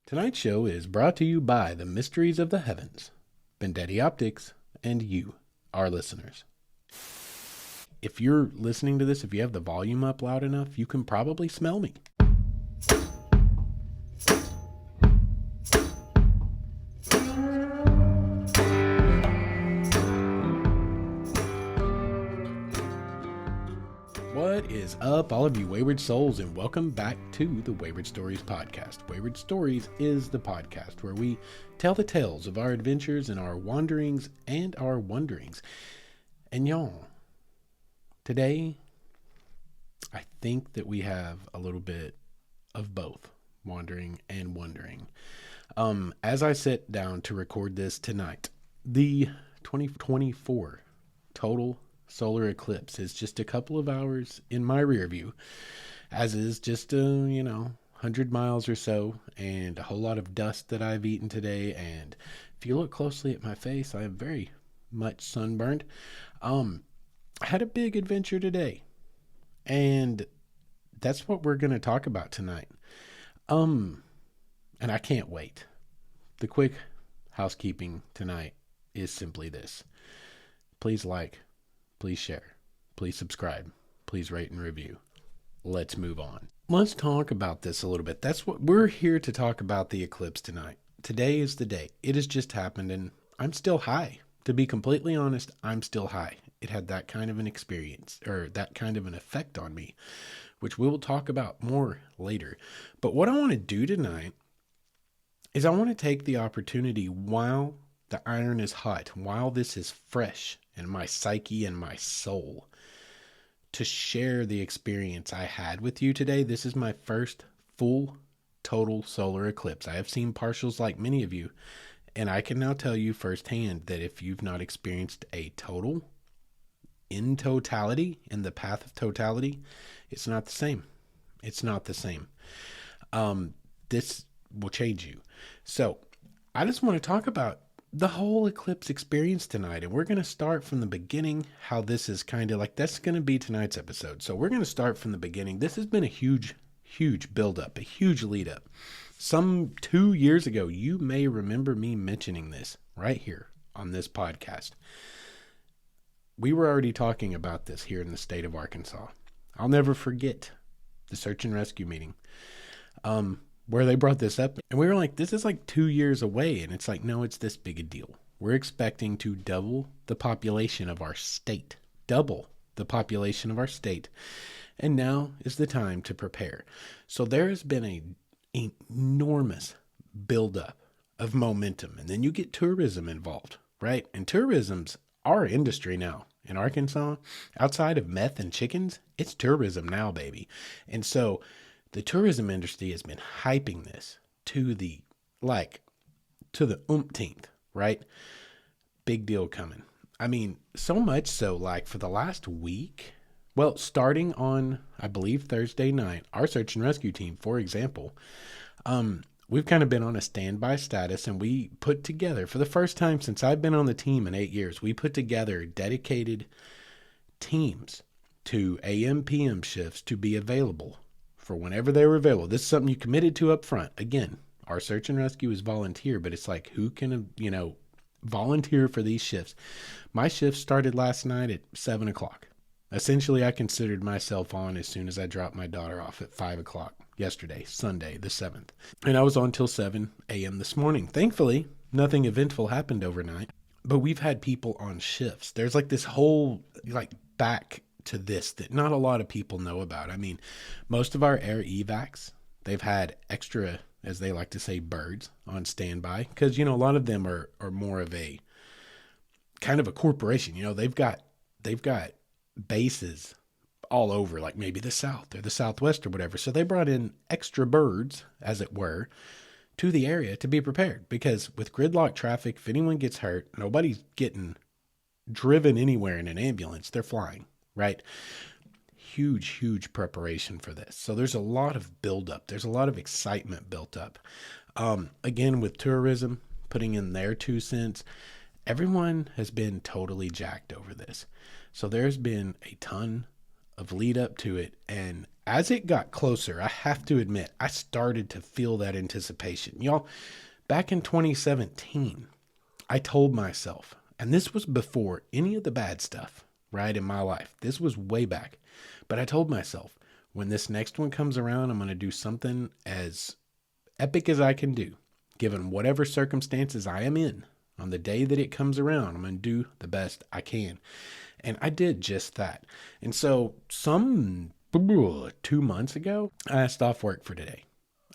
Tonight's show is brought to you by the Mysteries of the Heavens, Vendetti Optics, and you, our listeners. If you're listening to this, if you have the volume up loud enough, you can probably smell me. What is up, all of you wayward souls, and welcome back to the Wayward Stories podcast. Wayward Stories is the podcast where we tell the tales of our adventures and our wanderings and our wonderings. And y'all, today, I think that we have a little bit of both wandering and wondering. As I sit down to record this tonight, the 2024 total solar eclipse is just a couple of hours in my rear view, as is just 100 miles or so, and a whole lot of dust that I've eaten today. And if you look closely at my face, I am very much sunburned. I had a big adventure today, and that's what we're going to talk about tonight. And I can't wait. The quick housekeeping tonight is simply this: please like, please share, please subscribe, please rate and review. Let's move on. Let's talk about this a little bit. That's what we're here to talk about, the eclipse tonight. Today is the day. It has just happened, and I'm still high. To be completely honest, I'm still high. It had that kind of an experience, or that kind of an effect on me, which we will talk about more later. But what I want to do tonight is I want to take the opportunity while the iron is hot, while this is fresh in my psyche and my soul, to share the experience I had with you today. This is my first full total solar eclipse. I have seen partials like many of you, and I can now tell you firsthand that if you've not experienced a total in totality, in the path of totality, it's not the same. It's not the same. This will change you. So I just want to talk about the whole eclipse experience tonight, and we're going to start from the beginning, how this is kind of like, that's going to be tonight's episode. So we're going to start from the beginning. This has been a huge build up, a huge lead up. Some 2 years ago, you may remember me mentioning this right here on this podcast. We were already talking about this here in the state of Arkansas. I'll never forget the search and rescue meeting, where they brought this up, and we were like, this is like 2 years away. And it's like, no, it's this big a deal. We're expecting to double the population of our state, And now is the time to prepare. So there has been an enormous buildup of momentum. And then you get tourism involved, right? And tourism's our industry now in Arkansas. Ootside of meth and chickens, it's tourism now, baby. And so the tourism industry has been hyping this to the umpteenth, right? Big deal coming. I mean, so much so, like, for the last week, well, starting on, I believe, Thursday night, our search and rescue team, for example, we've kind of been on a standby status, and we put together, for the first time since I've been on the team in 8 years, we put together dedicated teams to AM, PM shifts to be available for whenever they were available. This is something you committed to up front. Again, our search and rescue is volunteer, but it's like, who can, volunteer for these shifts? My shift started last night at 7 o'clock. Essentially, I considered myself on as soon as I dropped my daughter off at 5 o'clock yesterday, Sunday, the 7th. And I was on till 7 a.m. this morning. Thankfully, nothing eventful happened overnight, but we've had people on shifts. There's like this whole, back to this that not a lot of people know about. I mean, most of our air evacs, they've had extra, as they like to say, birds on standby, because, a lot of them are more of a kind of a corporation. They've got bases all over, like maybe the South or the Southwest or whatever. So they brought in extra birds, as it were, to the area to be prepared, because with gridlock traffic, if anyone gets hurt, nobody's getting driven anywhere in an ambulance. They're flying. Right? Huge preparation for this. So there's a lot of buildup. There's a lot of excitement built up. Again, with tourism putting in their 2 cents, everyone has been totally jacked over this. So there's been a ton of lead up to it. And as it got closer, I have to admit, I started to feel that anticipation. Y'all, back in 2017, I told myself, and this was before any of the bad stuff, right, in my life. This was way back. But I told myself, when this next one comes around, I'm going to do something as epic as I can do, given whatever circumstances I am in. On the day that it comes around, I'm going to do the best I can. And I did just that. And so 2 months ago, I asked off work for today.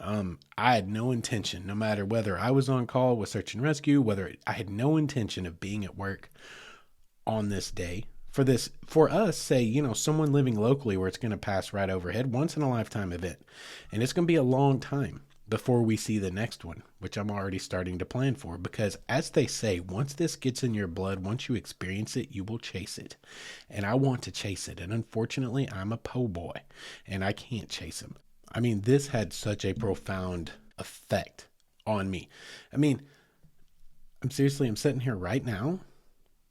I had no intention, no matter whether I was on call with search and rescue, I had no intention of being at work on this day. For us, say, someone living locally where it's going to pass right overhead, once in a lifetime event. And it's going to be a long time before we see the next one, which I'm already starting to plan for, because as they say, once this gets in your blood, once you experience it, you will chase it. And I want to chase it. And unfortunately, I'm a po' boy and I can't chase him. I mean, this had such a profound effect on me. I mean, I'm sitting here right now,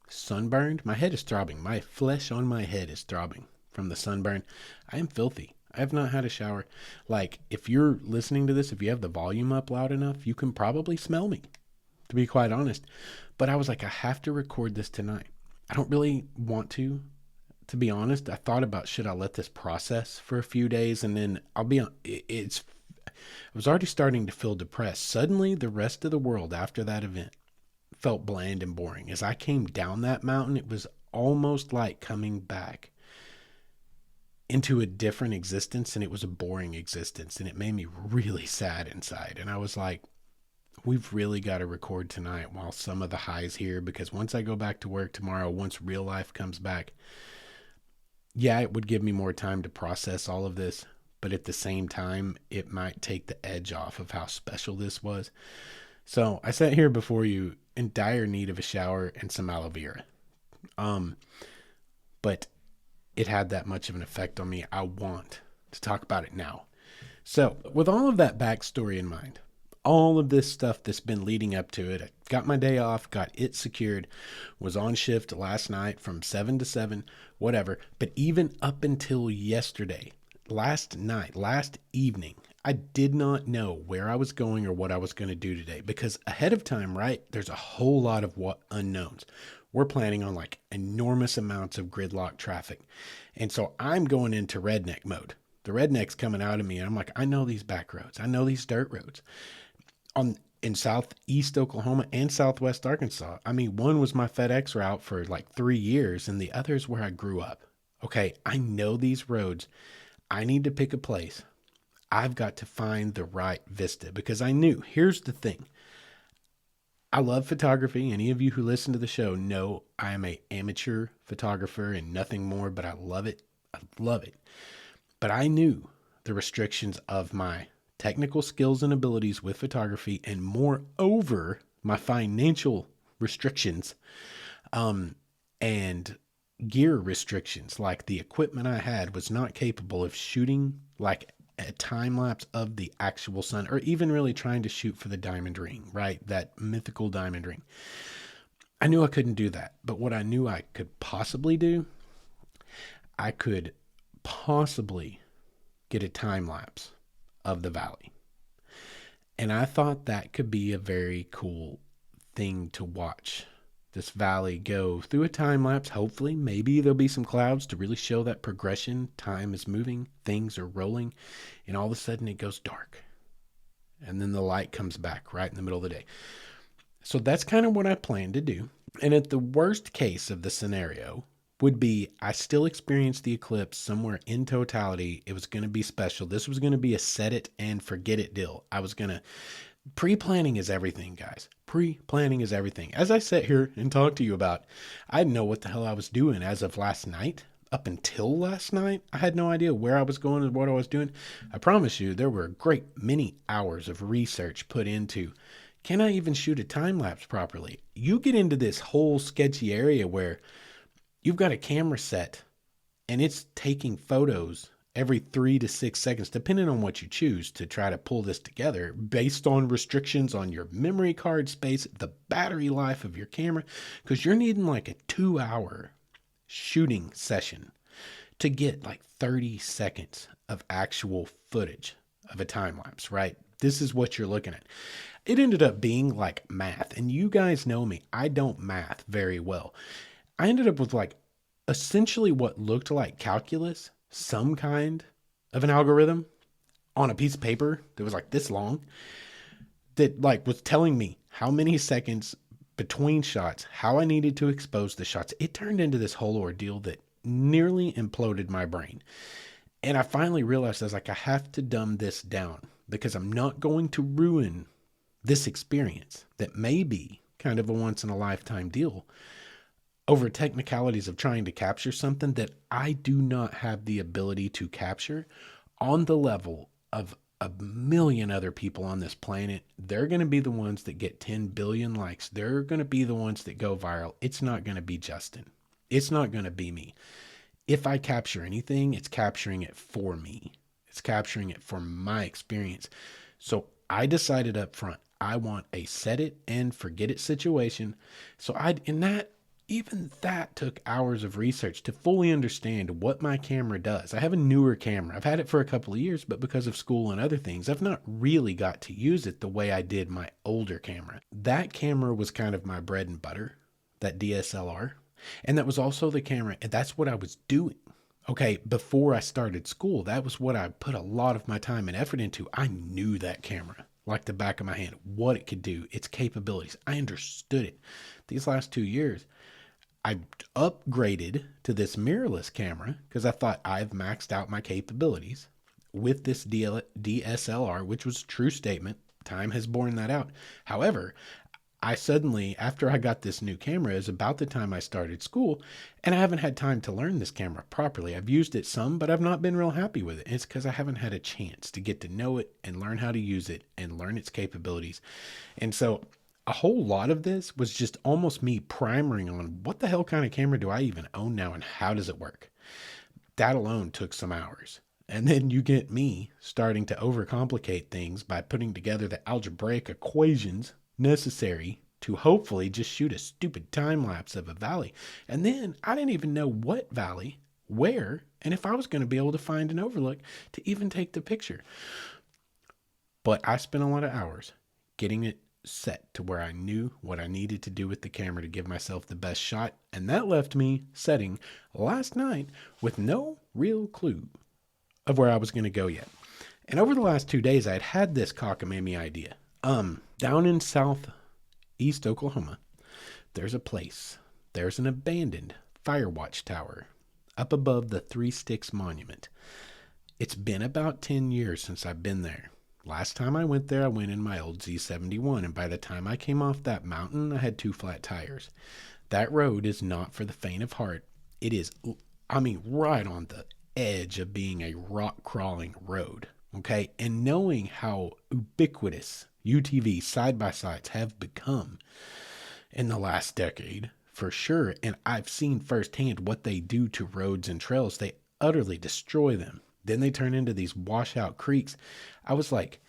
sunburned. My head is throbbing. My flesh on my head is throbbing from the sunburn. I am filthy. I have not had a shower. Like, if you're listening to this, if you have the volume up loud enough, you can probably smell me, to be quite honest. But I was like, I have to record this tonight. I don't really want to be honest. I thought about, should I let this process for a few days? And then I was already starting to feel depressed. Suddenly, the rest of the world after that event felt bland and boring. As I came down that mountain, it was almost like coming back into a different existence, and it was a boring existence, and it made me really sad inside. And I was like, we've really got to record tonight while some of the highs here, because once I go back to work tomorrow, once real life comes back, yeah, it would give me more time to process all of this, but at the same time, it might take the edge off of how special this was. So I sat here before you in dire need of a shower and some aloe vera. But it had that much of an effect on me. I want to talk about it now. So with all of that backstory in mind, all of this stuff that's been leading up to it, I got my day off, got it secured, was on shift last night from 7 to 7, whatever. But even up until yesterday, last evening, I did not know where I was going or what I was going to do today, because ahead of time, right, there's a whole lot of unknowns. We're planning on like enormous amounts of gridlock traffic. And so I'm going into redneck mode. The redneck's coming out of me, and I'm like, I know these back roads. I know these dirt roads. In southeast Oklahoma and southwest Arkansas. I mean, one was my FedEx route for like 3 years, and the other is where I grew up. Okay, I know these roads. I need to pick a place. I've got to find the right vista, because I knew, here's the thing. I love photography. Any of you who listen to the show know I am an amateur photographer and nothing more, but I love it. I love it. But I knew the restrictions of my technical skills and abilities with photography, and moreover, my financial restrictions, and gear restrictions. Like, the equipment I had was not capable of shooting like a time lapse of the actual sun, or even really trying to shoot for the diamond ring, right? That mythical diamond ring. I knew I couldn't do that, but what I knew I could possibly do, I could possibly get a time lapse of the valley. And I thought that could be a very cool thing to watch. This valley go through a time lapse. Hopefully, maybe there'll be some clouds to really show that progression. Time is moving, things are rolling, and all of a sudden it goes dark. And then the light comes back right in the middle of the day. So that's kind of what I plan to do. And at the worst case of the scenario would be, I still experienced the eclipse somewhere in totality. It was going to be special. This was going to be a set it and forget it deal. Pre-planning is everything, guys. Pre-planning is everything. As I sit here and talk to you about, I didn't know what the hell I was doing as of last night. Up until last night, I had no idea where I was going and what I was doing. I promise you, there were a great many hours of research put into, can I even shoot a time lapse properly? You get into this whole sketchy area where you've got a camera set and it's taking photos every 3 to 6 seconds, depending on what you choose to try to pull this together based on restrictions on your memory card space, the battery life of your camera, because you're needing like a 2-hour shooting session to get like 30 seconds of actual footage of a time lapse, right? This is what you're looking at. It ended up being like math. And you guys know me, I don't math very well. I ended up with like essentially what looked like calculus, some kind of an algorithm on a piece of paper that was like this long, that like was telling me how many seconds between shots, how I needed to expose the shots. It turned into this whole ordeal that nearly imploded my brain. And I finally realized I was like, I have to dumb this down because I'm not going to ruin this experience that may be kind of a once in a lifetime deal over technicalities of trying to capture something that I do not have the ability to capture on the level of a million other people on this planet. They're going to be the ones that get 10 billion likes. They're going to be the ones that go viral. It's not going to be Justin. It's not going to be me. If I capture anything, it's capturing it for me. It's capturing it for my experience. So I decided up front, I want a set it and forget it situation. So even that took hours of research to fully understand what my camera does. I have a newer camera. I've had it for a couple of years, but because of school and other things, I've not really got to use it the way I did my older camera. That camera was kind of my bread and butter, that DSLR. And that was also the camera, and that's what I was doing. Okay, before I started school, that was what I put a lot of my time and effort into. I knew that camera like the back of my hand, what it could do, its capabilities. I understood it. These last 2 years, I upgraded to this mirrorless camera because I thought I've maxed out my capabilities with this DSLR, which was a true statement. Time has borne that out. However, I suddenly, after I got this new camera, is about the time I started school, and I haven't had time to learn this camera properly. I've used it some, but I've not been real happy with it. It's because I haven't had a chance to get to know it and learn how to use it and learn its capabilities. And so a whole lot of this was just almost me primering on what the hell kind of camera do I even own now and how does it work? That alone took some hours. And then you get me starting to overcomplicate things by putting together the algebraic equations necessary to hopefully just shoot a stupid time lapse of a valley. And then I didn't even know what valley, where, and if I was going to be able to find an overlook to even take the picture. But I spent a lot of hours getting it set to where I knew what I needed to do with the camera to give myself the best shot. And that left me setting last night with no real clue of where I was going to go yet. And over the last 2 days, I had this cockamamie idea. Down in southeast Oklahoma, there's a place. There's an abandoned fire watch tower up above the Three Sticks Monument. It's been about 10 years since I've been there. Last time I went there, I went in my old Z71, and by the time I came off that mountain, I had 2 flat tires. That road is not for the faint of heart. It is, right on the edge of being a rock crawling road. Okay, and knowing how ubiquitous UTV side-by-sides have become in the last decade, for sure, and I've seen firsthand what they do to roads and trails. They utterly destroy them. Then they turn into these washout creeks. I was like,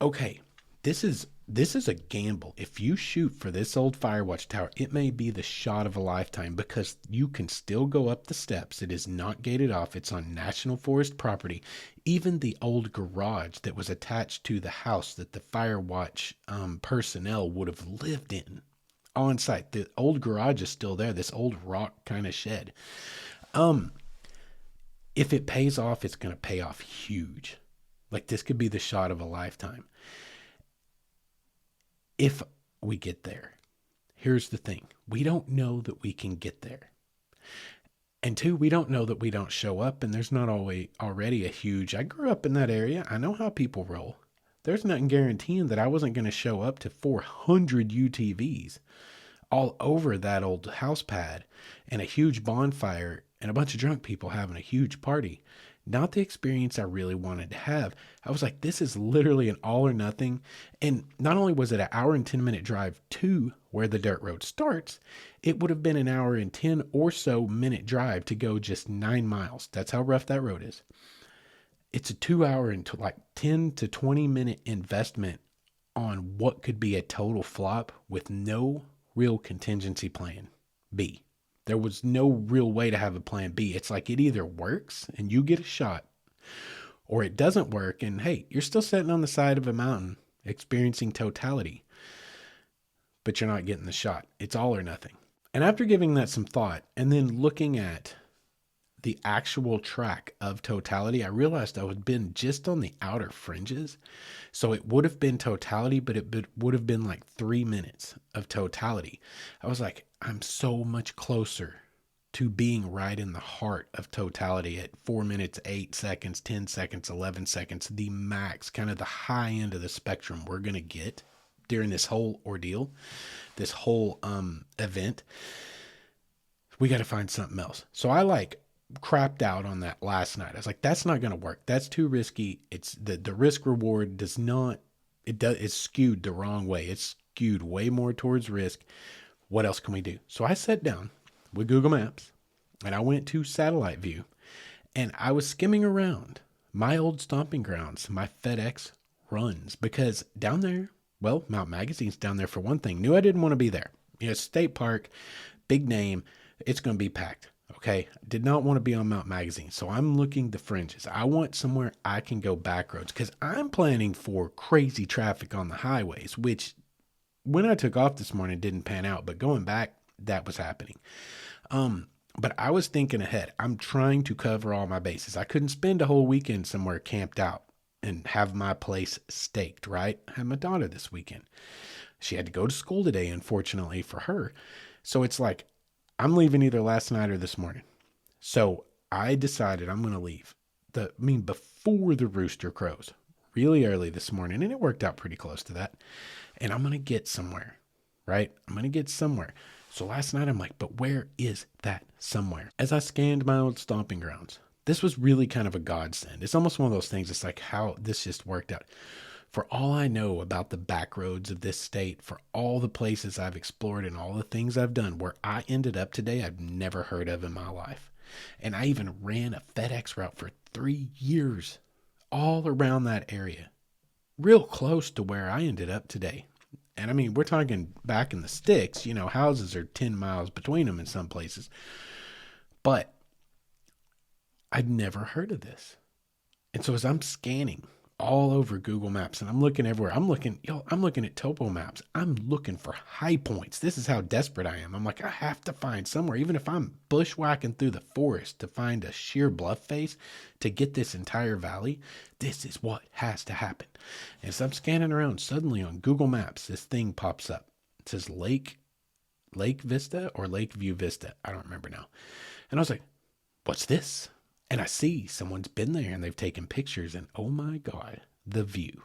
okay, this is a gamble. If you shoot for this old Firewatch tower, it may be the shot of a lifetime because you can still go up the steps. It is not gated off. It's on National Forest property. Even the old garage that was attached to the house that the Firewatch personnel would have lived in on site. The old garage is still there, this old rock kind of shed. If it pays off, it's going to pay off huge. Like this could be the shot of a lifetime. If we get there, here's the thing. We don't know that we can get there. And 2, we don't know that we don't show up, and there's not always already a huge, I grew up in that area. I know how people roll. There's nothing guaranteeing that I wasn't going to show up to 400 UTVs all over that old house pad and a huge bonfire and a bunch of drunk people having a huge party. Not the experience I really wanted to have. I was like, this is literally an all or nothing. And not only was it an hour and 10-minute drive to where the dirt road starts, it would have been an hour and 10 or so minute drive to go just 9 miles. That's how rough that road is. It's a 2-hour and 10 to 20 minute investment on what could be a total flop with no real contingency plan B. There was no real way to have a plan B. It's like it either works and you get a shot, or it doesn't work and hey, you're still sitting on the side of a mountain experiencing totality, but you're not getting the shot. It's all or nothing. And after giving that some thought and then looking at the actual track of totality, I realized I had been just on the outer fringes. So it would have been totality, but it would have been like 3 minutes of totality. I was like, I'm so much closer to being right in the heart of totality at 4 minutes, 8 seconds, 10 seconds, 11 seconds, the max, kind of the high end of the spectrum we're going to get during this whole ordeal, this whole event. We got to find something else. So I crapped out on that last night. I was like, that's not going to work. That's too risky. It's the risk reward does not, it's skewed the wrong way. It's skewed way more towards risk. What else can we do? So I sat down with Google Maps and I went to satellite view and I was skimming around my old stomping grounds, my FedEx runs, because down there, well, Mount Magazine's down there for one thing. Knew I didn't want to be there. State park, big name. It's going to be packed. Okay. Did not want to be on Mount Magazine. So I'm looking the fringes. I want somewhere I can go back roads because I'm planning for crazy traffic on the highways, which when I took off this morning didn't pan out, but going back, that was happening. But I was thinking ahead. I'm trying to cover all my bases. I couldn't spend a whole weekend somewhere camped out and have my place staked, right? I had my daughter this weekend. She had to go to school today, unfortunately for her. So it's like, I'm leaving either last night or this morning. So I decided I'm going to leave before the rooster crows really early this morning. And it worked out pretty close to that. And I'm going to get somewhere, right? I'm going to get somewhere. So last night I'm like, but where is that somewhere? As I scanned my old stomping grounds, this was really kind of a godsend. It's almost one of those things. It's like how this just worked out. For all I know about the back roads of this state, for all the places I've explored and all the things I've done, where I ended up today, I've never heard of in my life. And I even ran a FedEx route for 3 years, all around that area, real close to where I ended up today. And I mean, we're talking back in the sticks, houses are 10 miles between them in some places. But I'd never heard of this. And so as I'm scanning all over Google Maps and I'm looking everywhere, I'm looking at topo maps. I'm looking for high points. This is how desperate I am. I'm like, I have to find somewhere, even if I'm bushwhacking through the forest to find a sheer bluff face to get this entire valley. This is what has to happen. And as I'm scanning around, suddenly on Google Maps, this thing pops up. It says Lake Vista or Lakeview Vista. I don't remember now. And I was like, what's this? And I see someone's been there and they've taken pictures and oh my God, the view.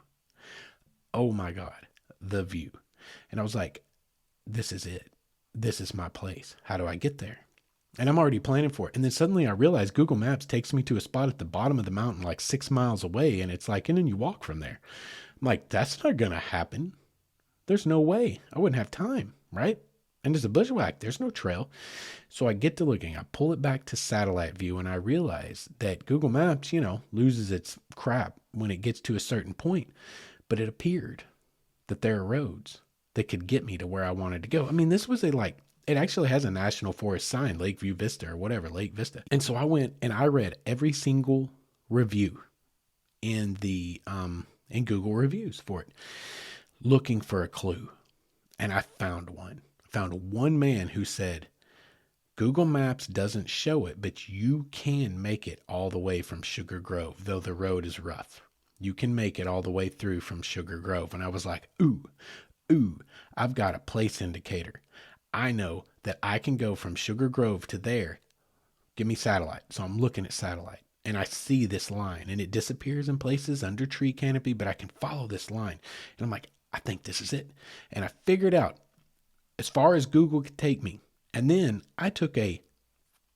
Oh my God, the view. And I was like, this is it. This is my place. How do I get there? And I'm already planning for it. And then suddenly I realized Google Maps takes me to a spot at the bottom of the mountain, like 6 miles away. And it's like, and then you walk from there. I'm like, that's not going to happen. There's no way. I wouldn't have time, right? And there's a bushwhack. There's no trail. So I get to looking. I pull it back to satellite view and I realize that Google Maps, loses its crap when it gets to a certain point. But it appeared that there are roads that could get me to where I wanted to go. I mean, this was it actually has a national forest sign, Lakeview Vista or whatever, Lake Vista. And so I went and I read every single review in in Google reviews for it, looking for a clue. And I found one. Found one man who said, Google Maps doesn't show it, but you can make it all the way from Sugar Grove, though the road is rough. You can make it all the way through from Sugar Grove. And I was like, ooh, I've got a place indicator. I know that I can go from Sugar Grove to there. Give me satellite. So I'm looking at satellite and I see this line and it disappears in places under tree canopy, but I can follow this line. And I'm like, I think this is it. And I figured out as far as Google could take me. And then I took a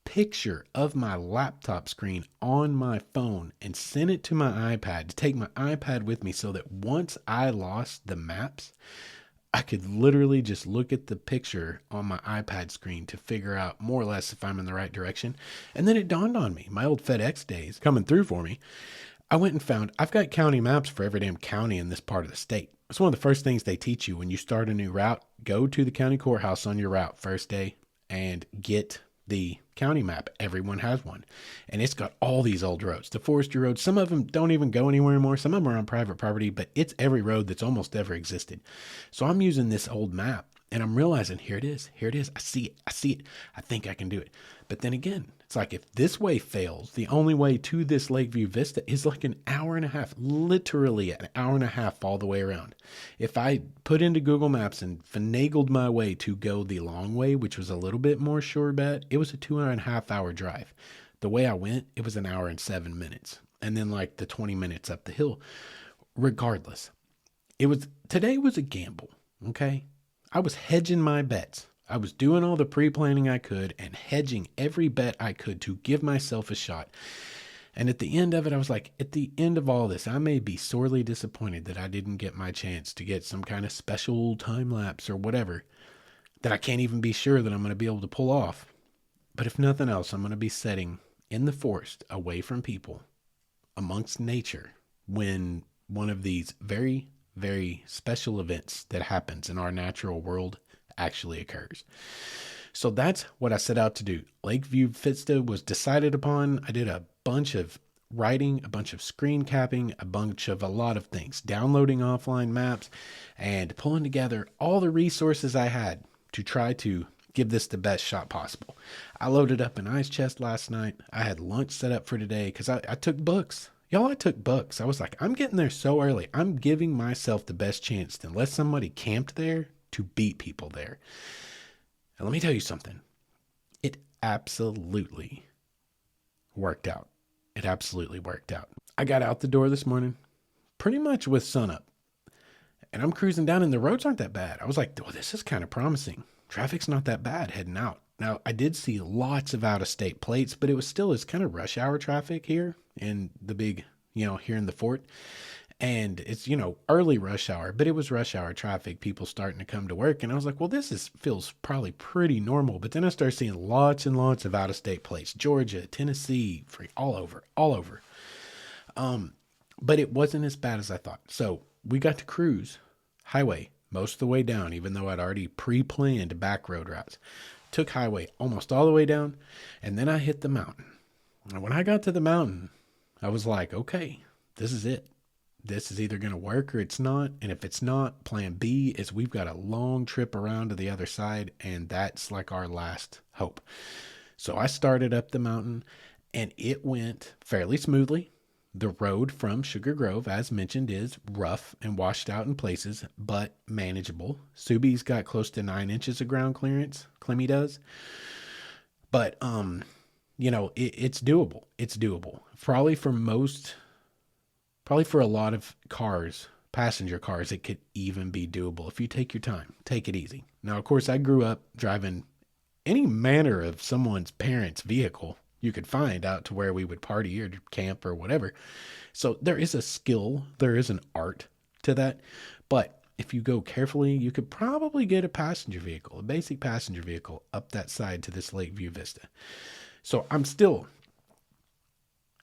picture of my laptop screen on my phone and sent it to my iPad to take my iPad with me so that once I lost the maps, I could literally just look at the picture on my iPad screen to figure out more or less if I'm in the right direction. And then it dawned on me, my old FedEx days coming through for me. I went and found, I've got county maps for every damn county in this part of the state. It's one of the first things they teach you when you start a new route. Go to the county courthouse on your route first day and get the county map. Everyone has one. And it's got all these old roads, the forestry roads. Some of them don't even go anywhere anymore. Some of them are on private property, but it's every road that's almost ever existed. So I'm using this old map and I'm realizing, here it is. Here it is. I see it. I see it. I think I can do it. But then again, it's like, if this way fails, the only way to this Lakeview Vista is like an hour and a half, literally an hour and a half all the way around. If I put into Google Maps and finagled my way to go the long way, which was a little bit more sure bet, it was a 2.5 hour drive. The way I went, it was an hour and 7 minutes. And then like the 20 minutes up the hill. Regardless, today was a gamble. Okay. I was hedging my bets. I was doing all the pre-planning I could and hedging every bet I could to give myself a shot. And at the end of it, I was like, at the end of all this, I may be sorely disappointed that I didn't get my chance to get some kind of special time lapse or whatever that I can't even be sure that I'm going to be able to pull off. But if nothing else, I'm going to be sitting in the forest away from people amongst nature when one of these very, very special events that happens in our natural world actually occurs. So that's what I set out to do. Lakeview Vista was decided upon. I did a bunch of writing, a bunch of screen capping, a lot of things, downloading offline maps and pulling together all the resources I had to try to give this the best shot possible. I loaded up an ice chest last night. I had lunch set up for today because I took books. Y'all, I took books. I was like, I'm getting there so early. I'm giving myself the best chance, unless somebody camped there, to beat people there. And let me tell you something. It absolutely worked out. It absolutely worked out. I got out the door this morning pretty much with sunup. And I'm cruising down and the roads aren't that bad. I was like, well, this is kind of promising. Traffic's not that bad heading out. Now, I did see lots of out-of-state plates, but it's kind of rush hour traffic here in the big, here in the fort. And it's, early rush hour, but it was rush hour traffic, people starting to come to work. And I was like, well, feels probably pretty normal. But then I started seeing lots and lots of out-of-state plates, Georgia, Tennessee, all over. But it wasn't as bad as I thought. So we got to cruise highway most of the way down, even though I'd already pre-planned back road routes. Took highway almost all the way down. And then I hit the mountain. And when I got to the mountain, I was like, okay, this is it. This is either going to work or it's not. And if it's not, plan B is we've got a long trip around to the other side. And that's like our last hope. So I started up the mountain and it went fairly smoothly. The road from Sugar Grove, as mentioned, is rough and washed out in places, but manageable. Subi's got close to 9 inches of ground clearance. Clemmy does. But, it's doable. It's doable. Probably for a lot of cars, passenger cars, it could even be doable if you take your time, take it easy. Now, of course, I grew up driving any manner of someone's parents' vehicle you could find out to where we would party or camp or whatever. So there is a skill, there is an art to that. But if you go carefully, you could probably get a passenger vehicle, a basic passenger vehicle up that side to this Lakeview Vista. So I'm still,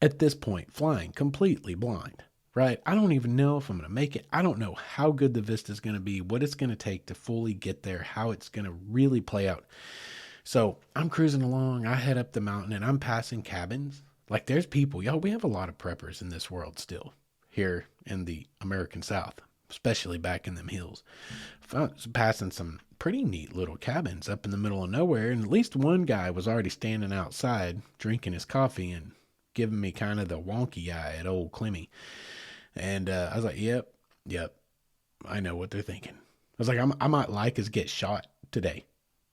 at this point, flying completely blind. Right? I don't even know if I'm going to make it. I don't know how good the vista is going to be, what it's going to take to fully get there, how it's going to really play out. So I'm cruising along. I head up the mountain and I'm passing cabins. Like there's people, we have a lot of preppers in this world still here in the American South, especially back in them hills. Passing some pretty neat little cabins up in the middle of nowhere. And at least one guy was already standing outside drinking his coffee and giving me kind of the wonky eye at old Clemmy. And I was like, yep, I know what they're thinking. I was like, I might like as get shot today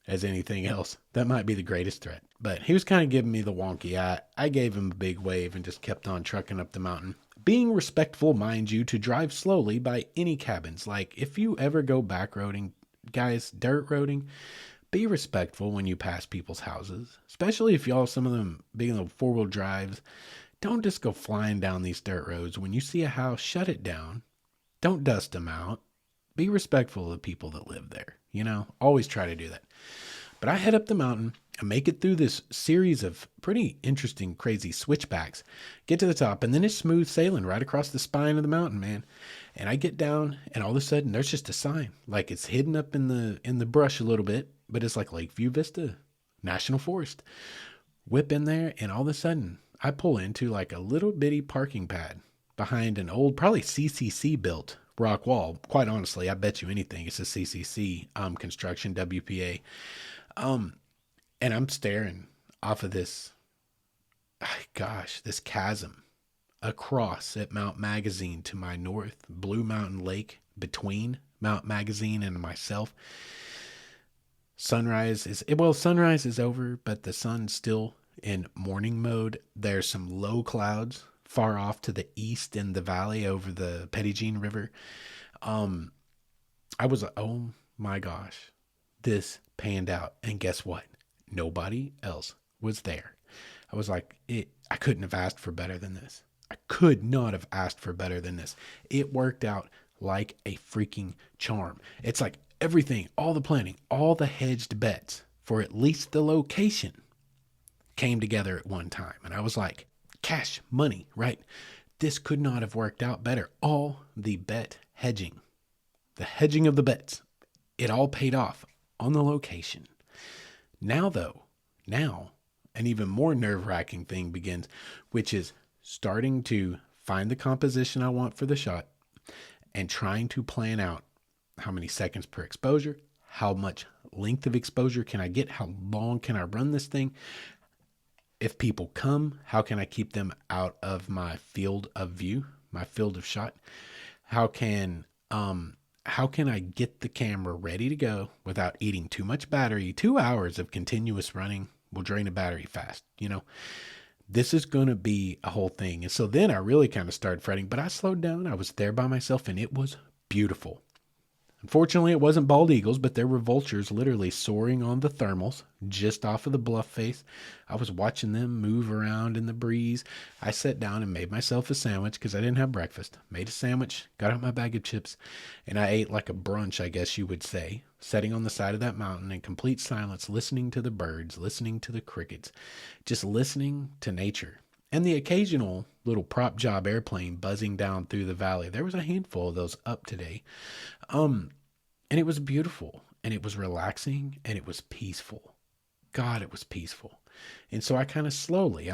as anything else. That might be the greatest threat. But he was kind of giving me the wonky eye. I gave him a big wave and just kept on trucking up the mountain. Being respectful, mind you, to drive slowly by any cabins. Like if you ever go back roading, guys, dirt roading, be respectful when you pass people's houses, especially if some of them being the 4-wheel drives. Don't just go flying down these dirt roads. When you see a house, shut it down. Don't dust them out. Be respectful of the people that live there. Always try to do that. But I head up the mountain and make it through this series of pretty interesting, crazy switchbacks, get to the top, and then it's smooth sailing right across the spine of the mountain, man. And I get down and all of a sudden there's just a sign, like it's hidden up in the brush a little bit, but it's like Lakeview Vista. national forest. Whip in there, and all of a sudden, I pull into like a little bitty parking pad behind an old, probably CCC built rock wall. Quite honestly, I bet you anything it's a CCC construction, WPA. And I'm staring off of this, this chasm across at Mount Magazine to my north, Blue Mountain Lake between Mount Magazine and myself. Sunrise is over, but the sun's still in morning mode. There's some low clouds far off to the east in the valley over the Petit Jean River. Oh my gosh, this panned out. And guess what? Nobody else was there. I was like, I couldn't have asked for better than this. I could not have asked for better than this. It worked out like a freaking charm. It's like everything, all the planning, all the hedged bets for at least the location came together at one time. And I was like, cash, money, right? This could not have worked out better. All the bet hedging, the hedging of the bets, it all paid off on the location. Now, an even more nerve-wracking thing begins, which is starting to find the composition I want for the shot and trying to plan out how many seconds per exposure, how much length of exposure can I get, how long can I run this thing. If people come, how can I keep them out of my field of view, my field of shot? How can I get the camera ready to go without eating too much battery? 2 hours of continuous running will drain a battery fast. This is going to be a whole thing. And so then I really kind of started fretting, but I slowed down. I was there by myself and it was beautiful. Unfortunately, it wasn't bald eagles, but there were vultures literally soaring on the thermals just off of the bluff face. I was watching them move around in the breeze. I sat down and made myself a sandwich because I didn't have breakfast. Made a sandwich, got out my bag of chips, and I ate like a brunch, I guess you would say, sitting on the side of that mountain in complete silence, listening to the birds, listening to the crickets, just listening to nature. And the occasional little prop job airplane buzzing down through the valley. There was a handful of those up today. And it was beautiful, and it was relaxing, and it was peaceful. God, it was peaceful. And so I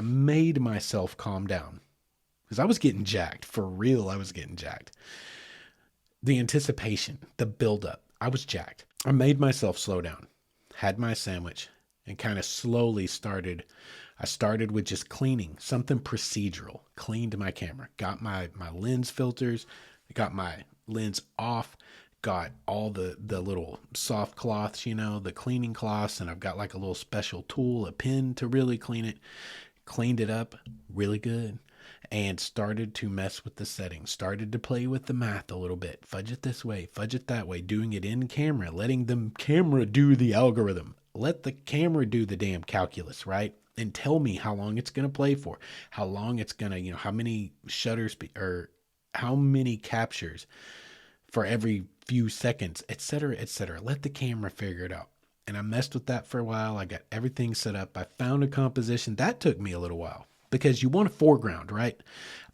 made myself calm down because I was getting jacked. For real, I was getting jacked. The anticipation, the buildup, I was jacked. I made myself slow down, had my sandwich, and kind of slowly started. I started with just cleaning, something procedural, cleaned my camera, got my lens filters, got my lens off, got all the little soft cloths, the cleaning cloths, and I've got like a little special tool, a pin to really clean it. Cleaned it up really good and started to mess with the settings, started to play with the math a little bit, fudge it this way, fudge it that way, doing it in camera, letting the camera do the algorithm, let the camera do the damn calculus, right? And tell me how long it's going to play for, how long it's going to, how many shutters or how many captures for every few seconds, etc., etc. Let the camera figure it out. And I messed with that for a while. I got everything set up. I found a composition. That took me a little while because you want a foreground, right?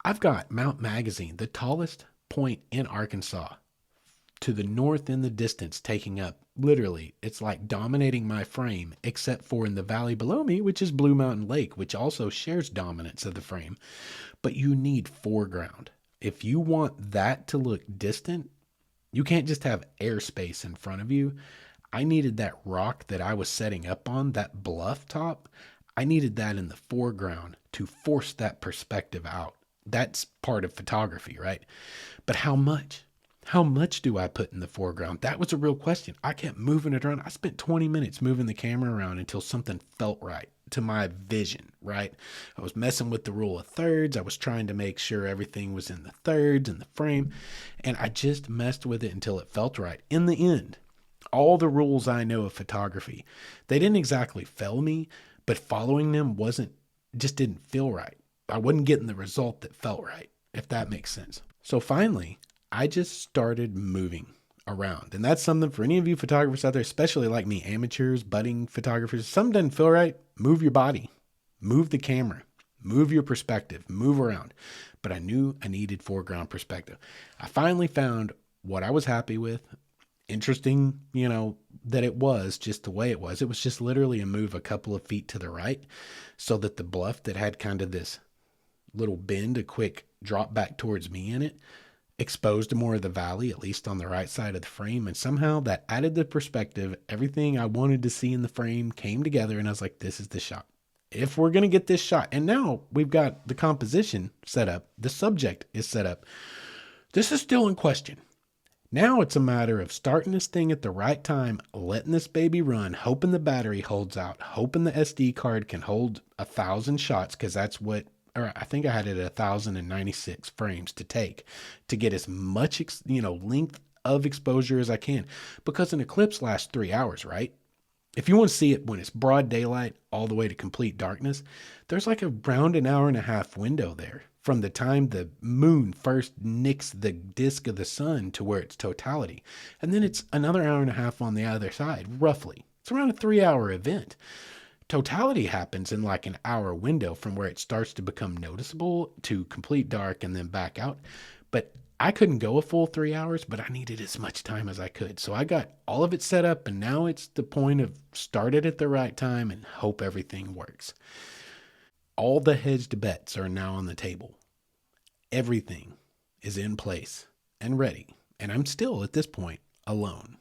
I've got Mount Magazine, the tallest point in Arkansas, to the north in the distance, taking up literally, it's like dominating my frame, except for in the valley below me, which is Blue Mountain Lake, which also shares dominance of the frame. But you need foreground. If you want that to look distant, you can't just have airspace in front of you. I needed that rock that I was setting up on, that bluff top. I needed that in the foreground to force that perspective out. That's part of photography, right? But how much? How much do I put in the foreground? That was a real question. I kept moving it around. I spent 20 minutes moving the camera around until something felt right to my vision, right? I was messing with the rule of thirds. I was trying to make sure everything was in the thirds in the frame. And I just messed with it until it felt right. In the end, all the rules I know of photography, they didn't exactly fail me, but following them just didn't feel right. I wasn't getting the result that felt right, if that makes sense. So finally, I just started moving around. And that's something for any of you photographers out there, especially like me, amateurs, budding photographers. Something doesn't feel right, move your body, move the camera, move your perspective, move around. But I knew I needed foreground perspective. I finally found what I was happy with. Interesting, that it was just the way it was. It was just literally a move a couple of feet to the right so that the bluff that had kind of this little bend, a quick drop back towards me in it, exposed more of the valley, at least on the right side of the frame. And somehow that added the perspective. Everything I wanted to see in the frame came together, and I was like, this is the shot. If we're going to get this shot, and now we've got the composition set up, the subject is set up. This is still in question. Now it's a matter of starting this thing at the right time, letting this baby run, hoping the battery holds out, hoping the SD card can hold 1,000 shots, because that's what, or I think I had it at 1,096 frames to take to get as much, length of exposure as I can, because an eclipse lasts 3 hours, right? If you want to see it when it's broad daylight all the way to complete darkness, there's like around an hour and a half window there from the time the moon first nicks the disk of the sun to where it's totality. And then it's another hour and a half on the other side, roughly. It's around a 3-hour event. Totality happens in like an hour window from where it starts to become noticeable to complete dark and then back out. But I couldn't go a full 3 hours, but I needed as much time as I could. So I got all of it set up, and now it's the point of start it at the right time and hope everything works. All the hedged bets are now on the table. Everything is in place and ready. And I'm still at this point alone.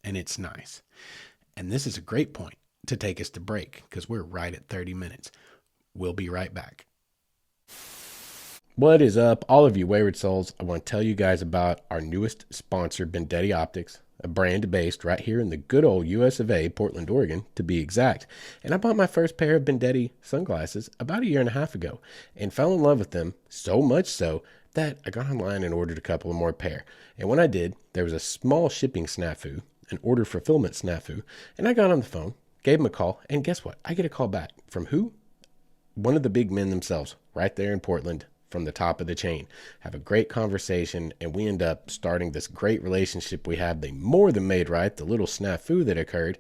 And it's nice. And this is a great point to take us to break, because we're right at 30 minutes. We'll be right back. What is up, all of you wayward souls? I want to tell you guys about our newest sponsor, Bendetti Optics, a brand based right here in the good old US of A, Portland, Oregon, to be exact. And I bought my first pair of Bendetti sunglasses about a year and a half ago and fell in love with them, so much so that I got online and ordered a couple of more pair. And when I did, there was a small shipping snafu, an order fulfillment snafu, and I got on the phone, gave them a call, and guess what? I get a call back from who? One of the big men themselves, right there in Portland, from the top of the chain. Have a great conversation, and we end up starting this great relationship we have. They more than made right the little snafu that occurred,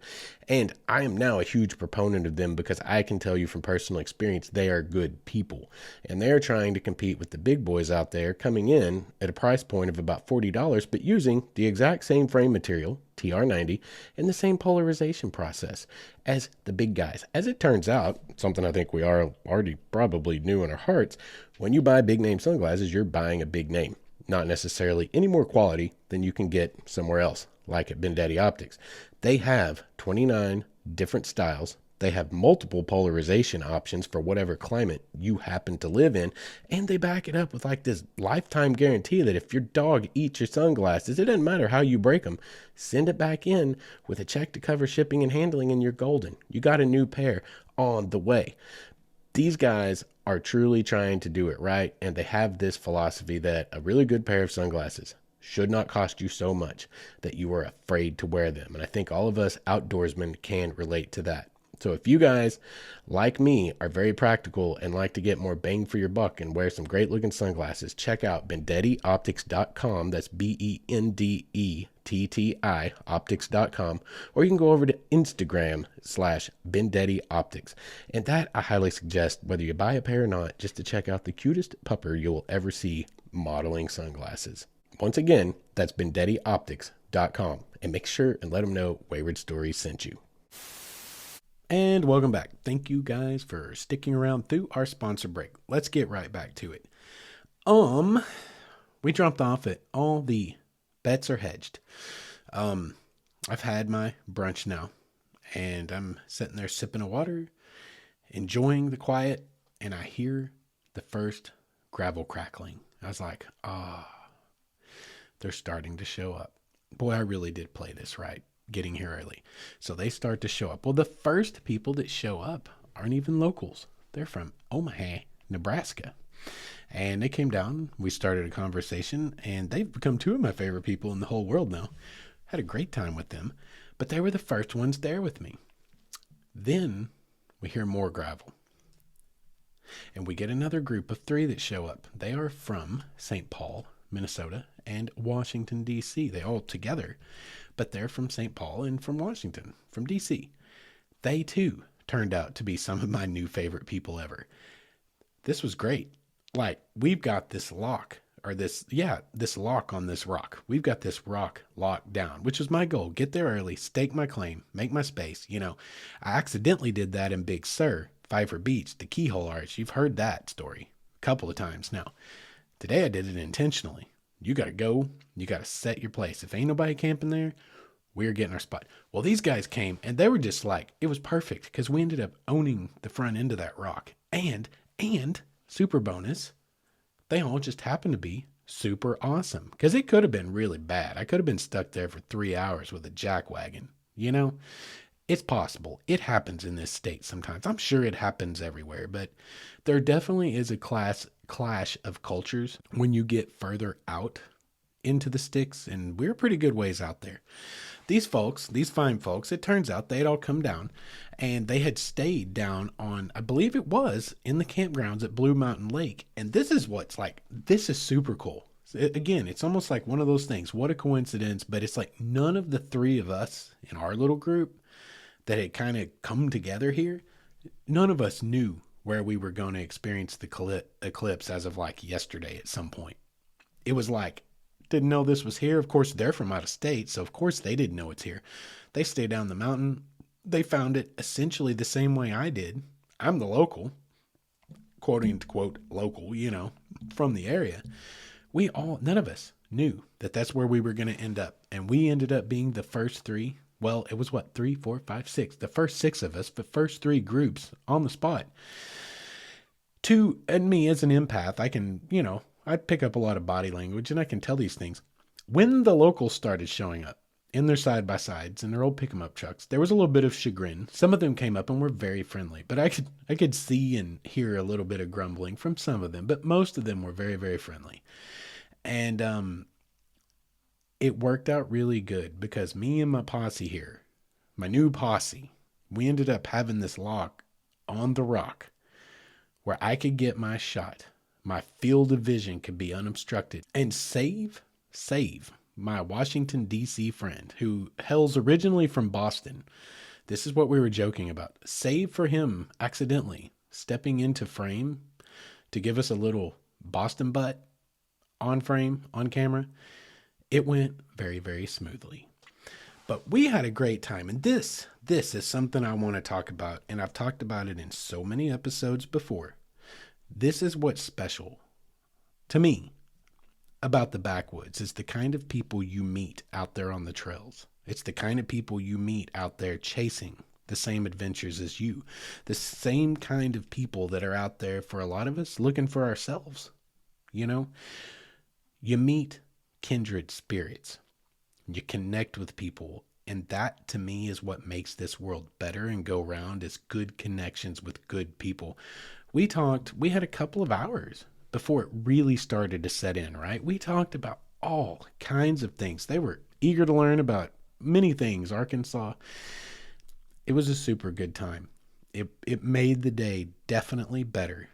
and I am now a huge proponent of them because I can tell you from personal experience they are good people, and they're trying to compete with the big boys out there, coming in at a price point of about $40, but using the exact same frame material, TR90, and the same polarization process as the big guys. As it turns out, something I think we are already probably knew in our hearts, when you buy big name sunglasses, you're buying a big name, not necessarily any more quality than you can get somewhere else, like at Bendetti Optics. They have 29 different styles. They have multiple polarization options for whatever climate you happen to live in. And they back it up with like this lifetime guarantee that if your dog eats your sunglasses, it doesn't matter how you break them, send it back in with a check to cover shipping and handling, and you're golden. You got a new pair on the way. These guys are truly trying to do it right, and they have this philosophy that a really good pair of sunglasses should not cost you so much that you are afraid to wear them. And I think all of us outdoorsmen can relate to that. So if you guys, like me, are very practical and like to get more bang for your buck and wear some great looking sunglasses, check out BendettiOptics.com. That's Bendetti optics.com, or you can go over to Instagram /Bendetti Optics. And that I highly suggest, whether you buy a pair or not, just to check out the cutest pupper you will ever see modeling sunglasses. Once again, that's BendettiOptics.com, and make sure and let them know Wayward Stories sent you. And welcome back. Thank you guys for sticking around through our sponsor break. Let's get right back to it. We dropped off at all the bets are hedged. I've had my brunch now, and I'm sitting there sipping a water, enjoying the quiet, and I hear the first gravel crackling. I was like, they're starting to show up. Boy, I really did play this right, getting here early. So they start to show up. Well, the first people that show up aren't even locals. They're from Omaha, Nebraska. And they came down, we started a conversation, and they've become two of my favorite people in the whole world now. Had a great time with them, but they were the first ones there with me. Then we hear more gravel. And we get another group of 3 that show up. They are from St. Paul, Minnesota, and Washington, D.C. They all together, but they're from St. Paul and from Washington, from D.C. They, too, turned out to be some of my new favorite people ever. This was great. Like, we've got this lock this lock on this rock. We've got this rock locked down, which was my goal. Get there early, stake my claim, make my space. I accidentally did that in Big Sur, Pfeiffer Beach, the Keyhole Arch. You've heard that story a couple of times now. Today I did it intentionally. You got to go. You got to set your place. If ain't nobody camping there, we're getting our spot. Well, these guys came and they were just like, it was perfect because we ended up owning the front end of that rock. And super bonus, they all just happened to be super awesome, because it could have been really bad. I could have been stuck there for 3 hours with a jack wagon. It's possible. It happens in this state sometimes. I'm sure it happens everywhere, but there definitely is a clash of cultures when you get further out into the sticks, and we're pretty good ways out there. These fine folks, it turns out they'd all come down, and they had stayed down on, I believe it was, in the campgrounds at Blue Mountain Lake. And this is super cool. Again, it's almost like one of those things. What a coincidence, but it's like none of the three of us in our little group that had kind of come together here, none of us knew where we were going to experience the eclipse as of like yesterday at some point. It was like, didn't know this was here. Of course, they're from out of state, so of course they didn't know it's here. They stayed down the mountain. They found it essentially the same way I did. I'm the local, quote unquote local, from the area. None of us knew that that's where we were going to end up. And we ended up being the first three. Well, it was 3, 4, 5, 6. The first 6 of us, the first 3 groups on the spot. And me as an empath, I can, I pick up a lot of body language and I can tell these things. When the locals started showing up in their side-by-sides and their old pick-em-up trucks, there was a little bit of chagrin. Some of them came up and were very friendly, but I could see and hear a little bit of grumbling from some of them, but most of them were very, very friendly. And it worked out really good because me and my posse here, my new posse, we ended up having this lock on the rock where I could get my shot. My field of vision could be unobstructed and save my Washington, D.C. friend who hails originally from Boston. This is what we were joking about. Save for him accidentally stepping into frame to give us a little Boston butt on frame, on camera. It went very, very smoothly. But we had a great time. And this is something I want to talk about. And I've talked about it in so many episodes before. This is what's special to me about the backwoods. It's the kind of people you meet out there on the trails. It's the kind of people you meet out there chasing the same adventures as you. The same kind of people that are out there for a lot of us looking for ourselves. You meet kindred spirits. You connect with people. And that to me is what makes this world better and go round, is good connections with good people. We had a couple of hours before it really started to set in, right? We talked about all kinds of things. They were eager to learn about many things, Arkansas. It was a super good time. It made the day definitely better,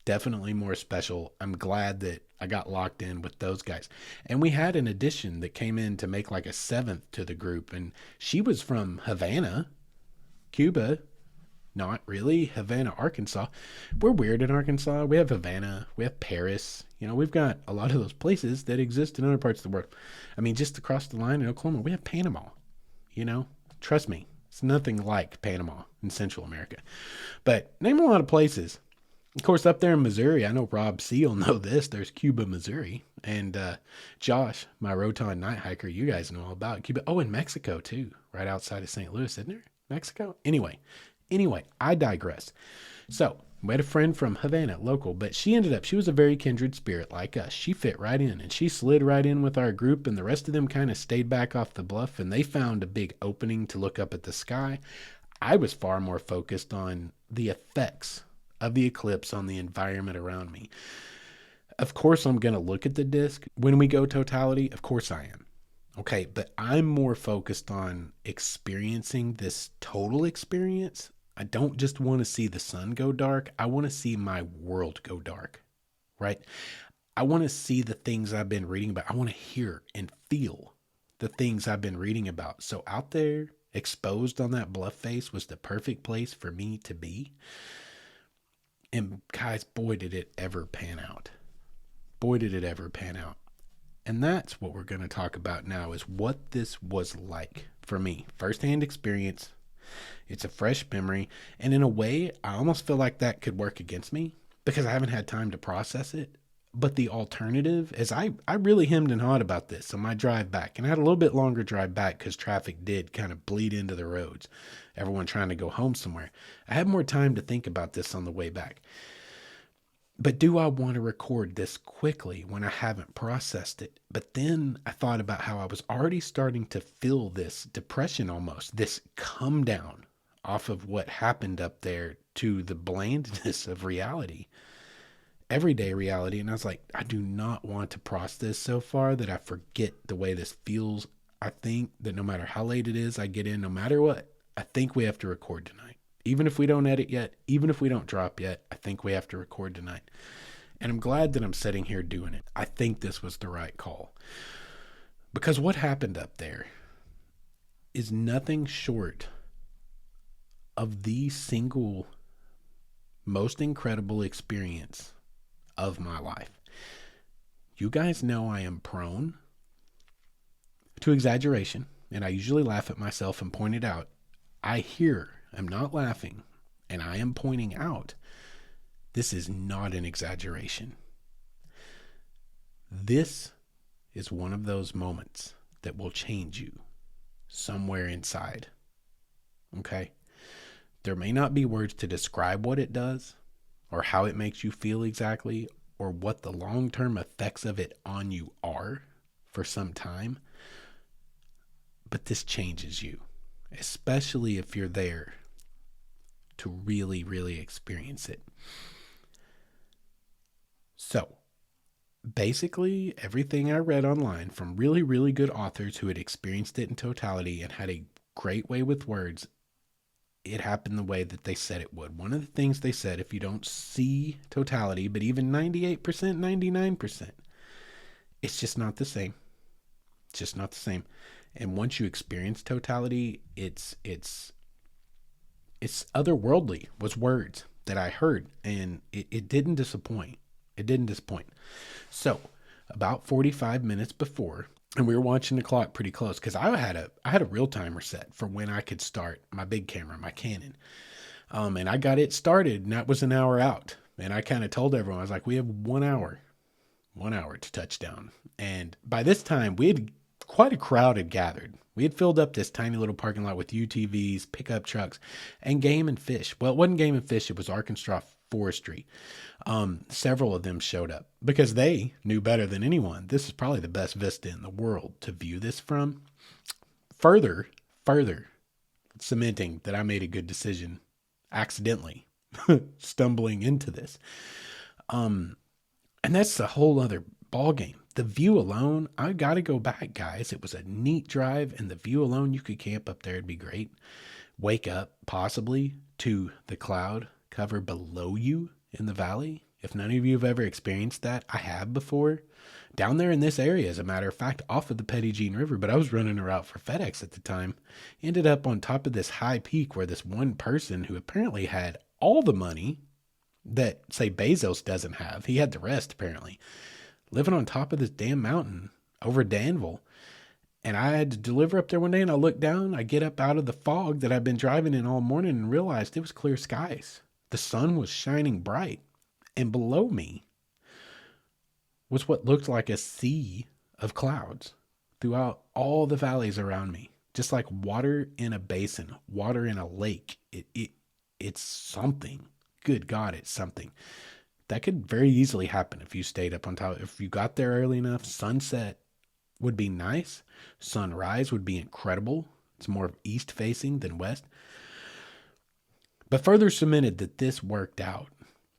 definitely more special. I'm glad that I got locked in with those guys. And we had an addition that came in to make like a 7th to the group. And she was from Havana, Cuba. Not really. Havana, Arkansas. We're weird in Arkansas. We have Havana. We have Paris. We've got a lot of those places that exist in other parts of the world. I mean, just across the line in Oklahoma, we have Panama. Trust me, it's nothing like Panama in Central America. But name a lot of places. Of course, up there in Missouri, I know Rob C. will know this. There's Cuba, Missouri. And Josh, my Roton night hiker, you guys know all about Cuba. Oh, and Mexico, too. Right outside of St. Louis, isn't there? Mexico? Anyway, I digress. So, we had a friend from Havana, local, but she was a very kindred spirit like us. She fit right in, and she slid right in with our group, and the rest of them kind of stayed back off the bluff, and they found a big opening to look up at the sky. I was far more focused on the effects of the eclipse on the environment around me. Of course, I'm going to look at the disc when we go totality. Of course I am. Okay, but I'm more focused on experiencing this total experience. I don't just want to see the sun go dark. I want to see my world go dark, right? I want to see the things I've been reading about. I want to hear and feel the things I've been reading about. So out there, exposed on that bluff face was the perfect place for me to be. And guys, boy, did it ever pan out. boy, did it ever pan out. And that's what we're going to talk about now, is what this was like for me. Firsthand experience. It's a fresh memory. And in a way, I almost feel like that could work against me because I haven't had time to process it. But the alternative is I really hemmed and hawed about this on my drive back. And I had a little bit longer drive back because traffic did kind of bleed into the roads. Everyone trying to go home somewhere. I had more time to think about this on the way back. But do I want to record this quickly when I haven't processed it? But then I thought about how I was already starting to feel this depression almost, this come down off of what happened up there to the blandness of reality, everyday reality. And I was like, I do not want to process this so far that I forget the way this feels. I think that no matter how late it is, I get in, no matter what, I think we have to record tonight. Even if we don't edit yet, even if we don't drop yet, I think we have to record tonight. And I'm glad that I'm sitting here doing it. I think this was the right call. Because what happened up there is nothing short of the single most incredible experience of my life. You guys know I am prone to exaggeration, and I usually laugh at myself and point it out. I'm not laughing, and I am pointing out this is not an exaggeration. This is one of those moments that will change you somewhere inside. Okay? There may not be words to describe what it does, or how it makes you feel exactly, or what the long-term effects of it on you are for some time, but this changes you, especially if you're there to really, really experience it. So, basically, everything I read online from really, really good authors who had experienced it in totality and had a great way with words, it happened the way that they said it would. One of the things they said, if you don't see totality, but even 98%, 99%, it's just not the same. It's just not the same. And once you experience totality, it's otherworldly, was words that I heard, and it didn't disappoint. It didn't disappoint. So about 45 minutes before, and we were watching the clock pretty close because I had a real timer set for when I could start my big camera, my Canon. And I got it started, and that was an hour out. And I kind of told everyone, I was like, we have 1 hour to touchdown. And by this time, quite a crowd had gathered. We had filled up this tiny little parking lot with UTVs, pickup trucks, and game and fish. Well, it wasn't game and fish. It was Arkansas forestry. Several of them showed up because they knew better than anyone. This is probably the best vista in the world to view this from. Further cementing that I made a good decision accidentally stumbling into this. And that's a whole other ball game. The view alone, I got to go back, guys. It was a neat drive, and the view alone, you could camp up there. It'd be great. Wake up, possibly, to the cloud cover below you in the valley. If none of you have ever experienced that, I have before. Down there in this area, as a matter of fact, off of the Petit Jean River, but I was running a route for FedEx at the time. Ended up on top of this high peak where this one person who apparently had all the money that, say, Bezos doesn't have, he had the rest apparently, living on top of this damn mountain over Danville. And I had to deliver up there one day, and I looked down, I get up out of the fog that I've been driving in all morning and realized it was clear skies. The sun was shining bright, and below me was what looked like a sea of clouds throughout all the valleys around me. Just like water in a basin, water in a lake. It's something. Good God, it's something. That could very easily happen if you stayed up on top. If you got there early enough, sunset would be nice. Sunrise would be incredible. It's more east facing than west. But further cemented that this worked out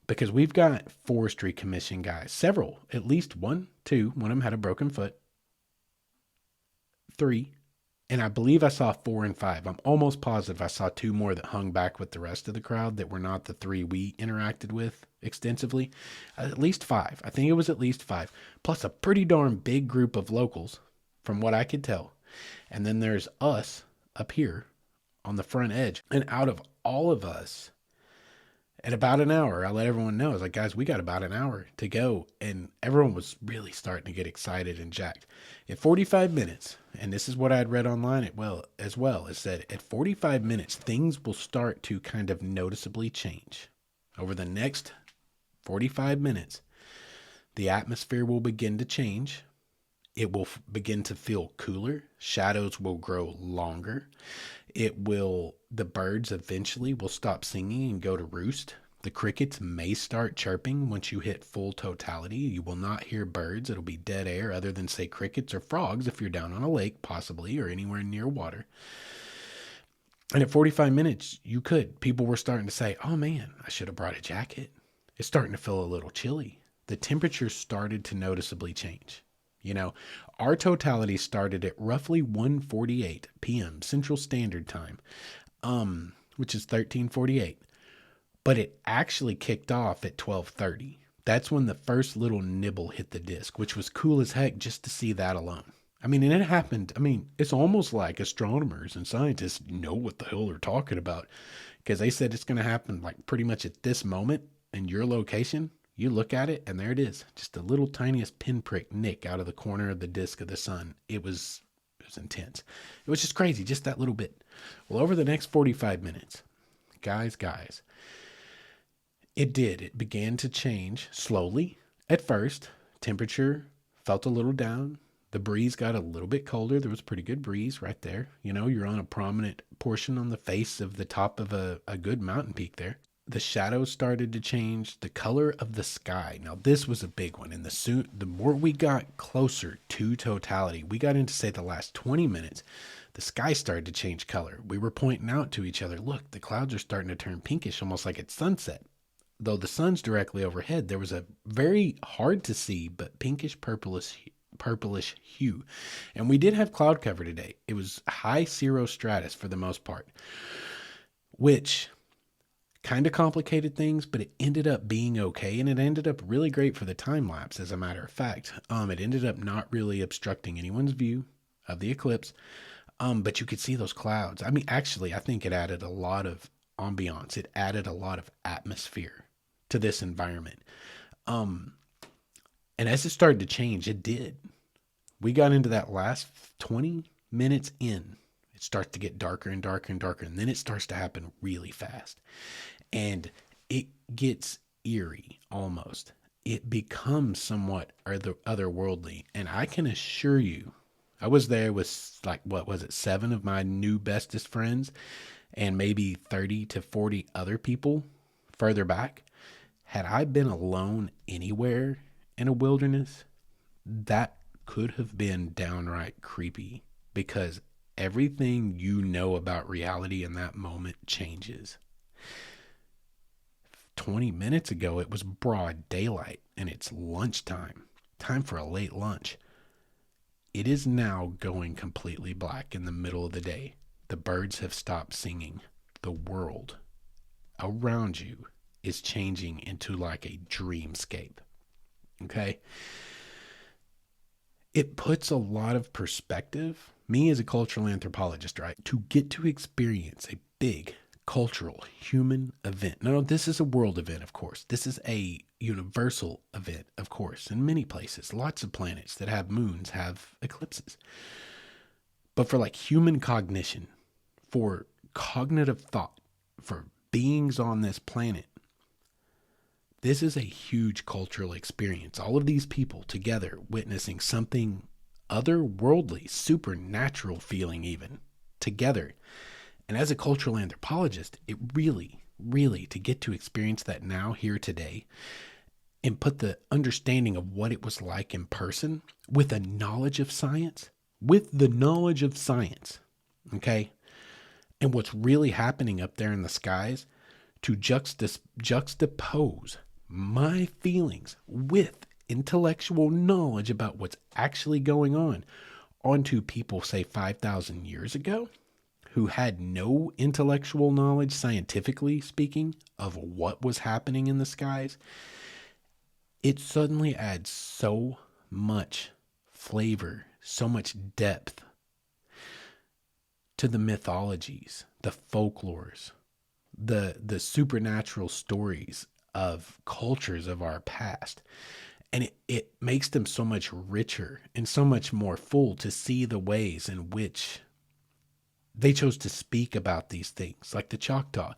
because we've got forestry commission guys, several, at least one of them had a broken foot, 3, and I believe I saw 4 and 5. I'm almost positive I saw 2 more that hung back with the rest of the crowd that were not the 3 we interacted with extensively. At least 5. I think it was at least 5, plus a pretty darn big group of locals from what I could tell. And then there's us up here on the front edge. And out of all of us, At about an hour, I let everyone know. I was like, guys, we got about an hour to go. And everyone was really starting to get excited and jacked. At 45 minutes, and this is what I had read online as well, is that at 45 minutes, things will start to kind of noticeably change. Over the next 45 minutes, the atmosphere will begin to change. It will begin to feel cooler. Shadows will grow longer. The birds eventually will stop singing and go to roost. The crickets may start chirping once you hit full totality. You will not hear birds. It'll be dead air other than, say, crickets or frogs if you're down on a lake, possibly, or anywhere near water. And at 45 minutes, people were starting to say, oh man, I should have brought a jacket. It's starting to feel a little chilly. The temperature started to noticeably change. Our totality started at roughly 1:48 p.m. Central Standard Time, which is 13:48. But it actually kicked off at 12:30. That's when the first little nibble hit the disc, which was cool as heck just to see that alone. And it happened. It's almost like astronomers and scientists know what the hell they're talking about, because they said it's going to happen like pretty much at this moment in your location. You look at it and there it is, just the little tiniest pinprick nick out of the corner of the disk of the sun. It was intense. It was just crazy, just that little bit. Well, over the next 45 minutes, guys, it began to change slowly. At first, temperature felt a little down. The breeze got a little bit colder. There was a pretty good breeze right there. You're on a prominent portion on the face of the top of a good mountain peak there. The shadows started to change. The color of the sky. Now, this was a big one. And the more we got closer to totality, we got into, say, the last 20 minutes, the sky started to change color. We were pointing out to each other, look, the clouds are starting to turn pinkish, almost like it's sunset. Though the sun's directly overhead, there was a very hard to see, but pinkish purplish hue. And we did have cloud cover today. It was high cirrostratus for the most part, which kind of complicated things, but it ended up being okay. And it ended up really great for the time lapse. As a matter of fact, it ended up not really obstructing anyone's view of the eclipse. But you could see those clouds. Actually, I think it added a lot of ambiance. It added a lot of atmosphere to this environment. And as it started to change, it did. We got into that last 20 minutes in. It starts to get darker and darker and darker. And then it starts to happen really fast. And it gets eerie almost. It becomes somewhat otherworldly. And I can assure you, I was there with 7 of my new bestest friends and maybe 30 to 40 other people further back. Had I been alone anywhere in a wilderness, that could have been downright creepy, because everything about reality in that moment changes. 20 minutes ago, it was broad daylight and it's lunchtime, time for a late lunch. It is now going completely black in the middle of the day. The birds have stopped singing. The world around you is changing into like a dreamscape. Okay? It puts a lot of perspective. Me as a cultural anthropologist, right? To get to experience a big cultural human event. No, this is a world event, of course. This is a universal event, of course. In many places, lots of planets that have moons have eclipses. But for human cognition, for cognitive thought, for beings on this planet, this is a huge cultural experience. All of these people together witnessing something otherworldly, supernatural feeling even, together. And as a cultural anthropologist, it really, to get to experience that now, here, today, and put the understanding of what it was like in person with a knowledge of science, okay? And what's really happening up there in the skies, to juxtapose my feelings with intellectual knowledge about what's actually going on onto people, say, 5,000 years ago, who had no intellectual knowledge, scientifically speaking, of what was happening in the skies, it suddenly adds so much flavor, so much depth to the mythologies, the folklores, the supernatural stories of cultures of our past. And it makes them so much richer and so much more full to see the ways in which they chose to speak about these things. Like the Choctaw,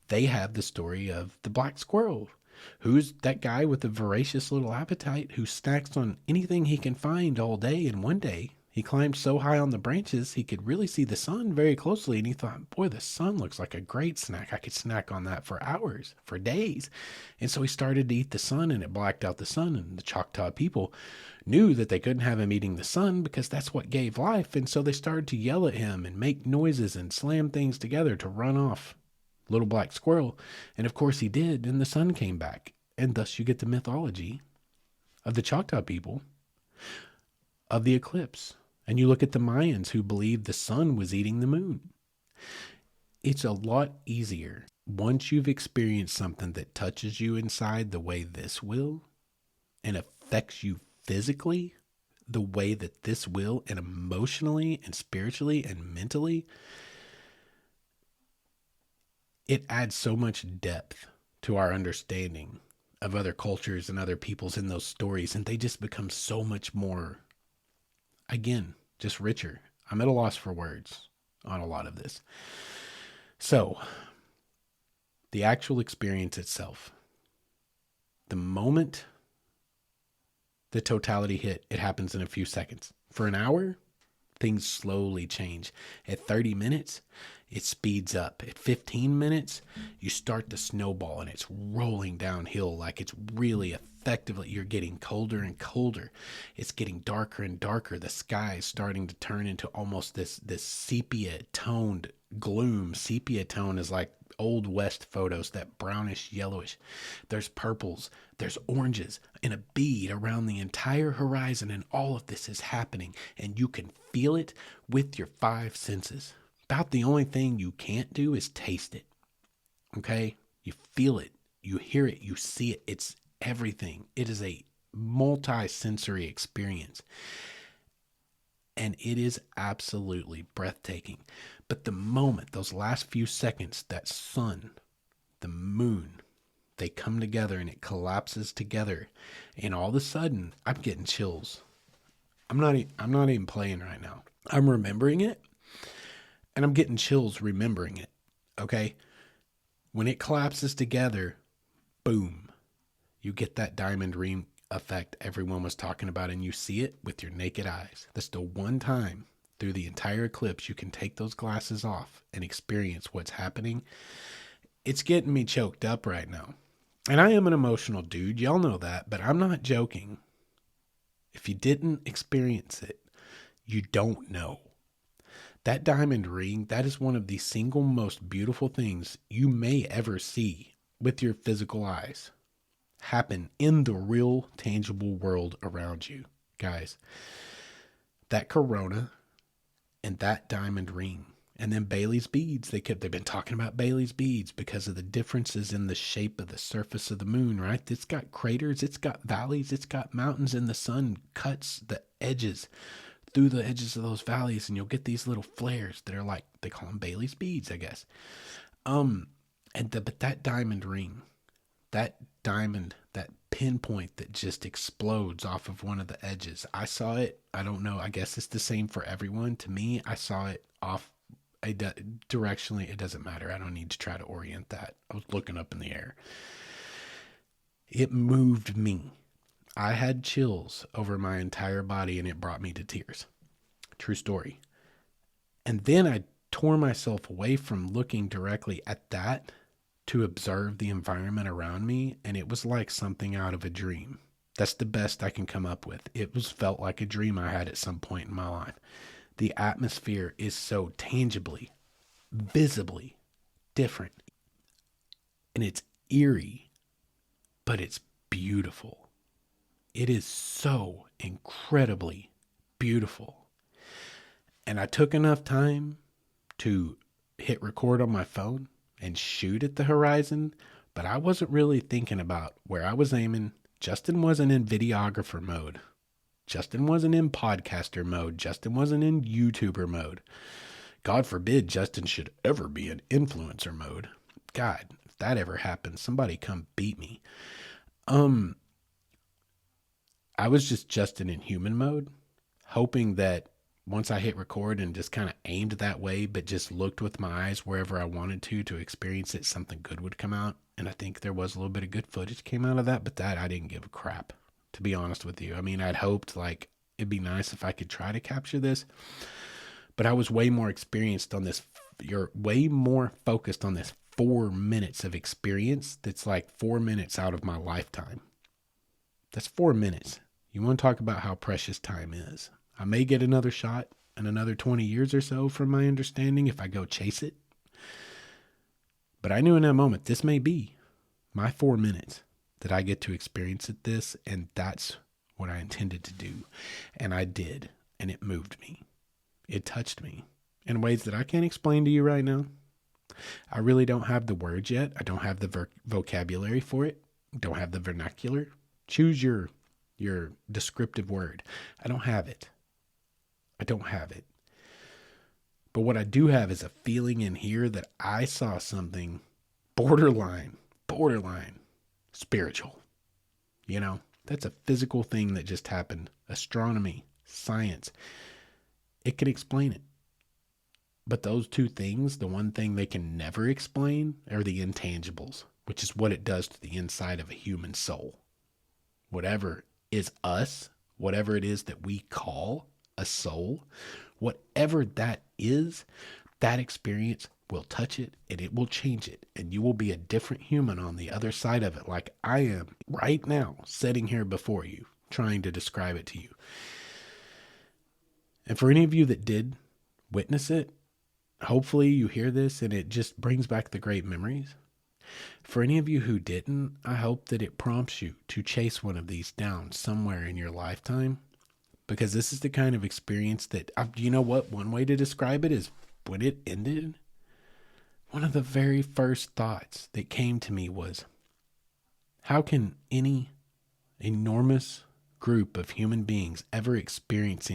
they have the story of the black squirrel. Who's that guy with a voracious little appetite who snacks on anything he can find all day? And one day he climbed so high on the branches he could really see the sun very closely. And he thought, boy, the sun looks like a great snack. I could snack on that for hours, for days. And so he started to eat the sun, and it blacked out the sun. And the Choctaw people knew that they couldn't have him eating the sun because that's what gave life. And so they started to yell at him and make noises and slam things together to run off little black squirrel. And of course he did, and the sun came back. And thus you get the mythology of the Choctaw people of the eclipse. And you look at the Mayans who believed the sun was eating the moon. It's a lot easier once you've experienced something that touches you inside the way this will, and affects you physically the way that this will, and emotionally and spiritually and mentally. It adds so much depth to our understanding of other cultures and other peoples in those stories, and they just become so much more, again, just richer. I'm at a loss for words on a lot of this. So, the actual experience itself, the moment the totality hit, it happens in a few seconds. For an hour, things slowly change. At 30 minutes, it speeds up. At 15 minutes, you start to snowball, and it's rolling downhill like it's really effectively. You're getting colder and colder. It's getting darker and darker. The sky is starting to turn into almost this sepia-toned gloom. Sepia tone is like old West photos, that brownish yellowish. There's purples, there's oranges, and a bead around the entire horizon, and all of this is happening, and you can feel it with your five senses. About the only thing you can't do is taste it. Okay? You feel it, you hear it, you see it. It's everything. It is a multi-sensory experience. And it is absolutely breathtaking. But the moment, those last few seconds, that sun, the moon, they come together and it collapses together. And all of a sudden, I'm getting chills. I'm not even playing right now. I'm remembering it. And I'm getting chills remembering it. Okay? When it collapses together, boom, you get that diamond ring effect everyone was talking about, and you see it with your naked eyes. That's the one time through the entire eclipse you can take those glasses off and experience what's happening. It's getting me choked up right now. And I am an emotional dude. Y'all know that, but I'm not joking. If you didn't experience it, you don't know. That diamond ring, that is one of the single most beautiful things you may ever see with your physical eyes happen in the real tangible world around you. Guys, that corona and that diamond ring, and then Bailey's beads, they've been talking about Bailey's beads because of the differences in the shape of the surface of the moon, right? It's got craters, it's got valleys, it's got mountains, and the sun cuts the edges through the edges of those valleys, and you'll get these little flares that are like, they call them Bailey's beads, I guess. But that diamond ring, that diamond, that pinpoint that just explodes off of one of the edges. I saw it. I don't know. I guess it's the same for everyone. To me, I saw it off directionally. It doesn't matter. I don't need to try to orient that. I was looking up in the air. It moved me. I had chills over my entire body, and it brought me to tears. True story. And then I tore myself away from looking directly at that to observe the environment around me, and it was like something out of a dream. That's the best I can come up with. It felt like a dream I had at some point in my life. The atmosphere is so tangibly, visibly different. And it's eerie, but it's beautiful. It is so incredibly beautiful. And I took enough time to hit record on my phone and shoot at the horizon, but I wasn't really thinking about where I was aiming. Justin wasn't in videographer mode. Justin wasn't in podcaster mode. Justin wasn't in YouTuber mode. God forbid Justin should ever be in influencer mode. God, if that ever happens, somebody come beat me. Um, I was just in human mode, hoping that once I hit record and just kind of aimed that way, but just looked with my eyes wherever I wanted to experience it, something good would come out. And I think there was a little bit of good footage came out of that, but that I didn't give a crap, to be honest with you. I mean, I'd hoped like it'd be nice if I could try to capture this, but I was way more experienced on this. You're way more focused on this 4 minutes of experience. That's like 4 minutes out of my lifetime. That's 4 minutes. You want to talk about how precious time is. I may get another shot in another 20 years or so, from my understanding, if I go chase it. But I knew in that moment, this may be my 4 minutes that I get to experience at this, and that's what I intended to do. And I did, and it moved me. It touched me in ways that I can't explain to you right now. I really don't have the words yet. I don't have the vocabulary for it. Don't have the vernacular. Choose your descriptive word. I don't have it. I don't have it. But what I do have is a feeling in here that I saw something borderline spiritual. You know, that's a physical thing that just happened. Astronomy, science, it can explain it. But those two things, the one thing they can never explain are the intangibles, which is what it does to the inside of a human soul. Whatever is us, whatever it is that we call a soul, whatever that is, that experience will touch it and it will change it. And you will be a different human on the other side of it, like I am right now, sitting here before you, trying to describe it to you. And for any of you that did witness it, hopefully you hear this and it just brings back the great memories. For any of you who didn't, I hope that it prompts you to chase one of these down somewhere in your lifetime, because this is the kind of experience that, you know what, one way to describe it is when it ended, one of the very first thoughts that came to me was, how can any enormous group of human beings ever experience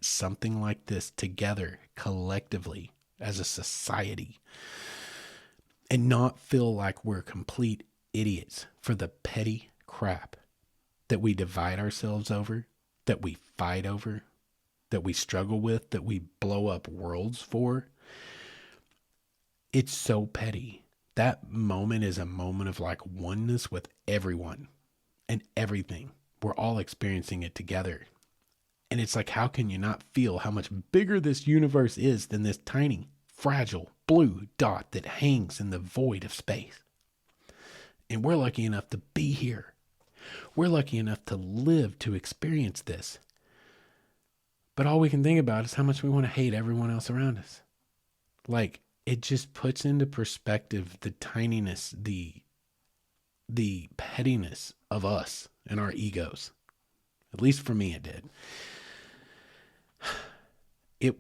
something like this together collectively as a society and not feel like we're complete idiots for the petty crap that we divide ourselves over, that we fight over, that we struggle with, that we blow up worlds for? It's so petty. That moment is a moment of like oneness with everyone and everything. We're all experiencing it together. And it's like, how can you not feel how much bigger this universe is than this tiny, fragile blue dot that hangs in the void of space? And we're lucky enough to be here. We're lucky enough to live to experience this. But all we can think about is how much we want to hate everyone else around us. Like, it just puts into perspective the tininess, the pettiness of us and our egos. At least for me, it did. It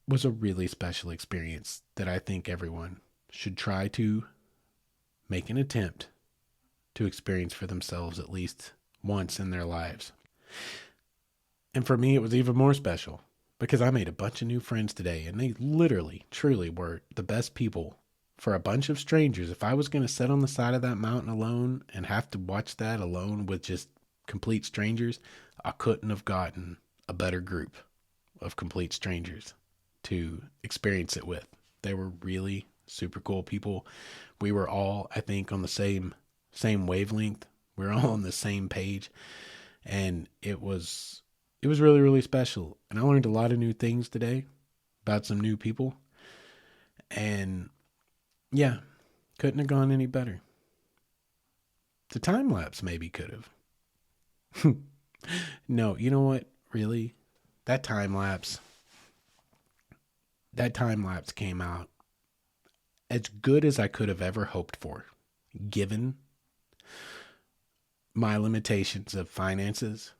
was a really special experience that I think everyone should try to make an attempt to experience for themselves at least once in their lives. And for me, it was even more special because I made a bunch of new friends today, and they literally, truly were the best people for a bunch of strangers. If I was going to sit on the side of that mountain alone and have to watch that alone with just complete strangers, I couldn't have gotten a better group of complete strangers to experience it with. They were really super cool people. We were all, I think, on the same wavelength. We were all on the same page, and it was really, really special. And I learned a lot of new things today about some new people, and yeah, couldn't have gone any better. The time lapse maybe could have. No, you know what? Really, that time lapse came out as good as I could have ever hoped for, given my limitations of finances,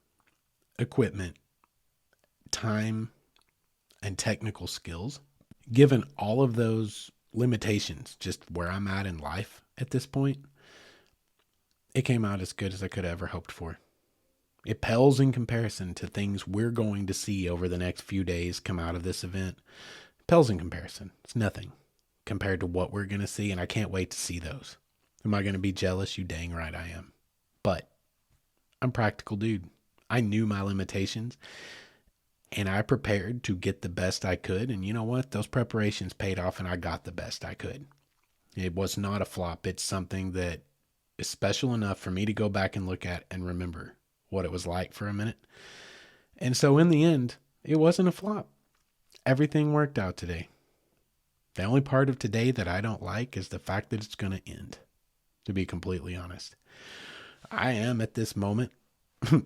equipment, time, and technical skills. Given all of those limitations, just where I'm at in life at this point, it came out as good as I could have ever hoped for. It pales in comparison to things we're going to see over the next few days come out of this event. It pales in comparison. It's nothing compared to what we're going to see, and I can't wait to see those. Am I going to be jealous? You dang right I am. But I'm a practical dude. I knew my limitations, and I prepared to get the best I could. And you know what? Those preparations paid off, and I got the best I could. It was not a flop. It's something that is special enough for me to go back and look at and remember what it was like for a minute. And so in the end, it wasn't a flop. Everything worked out today. The only part of today that I don't like is the fact that it's going to end, to be completely honest. I am at this moment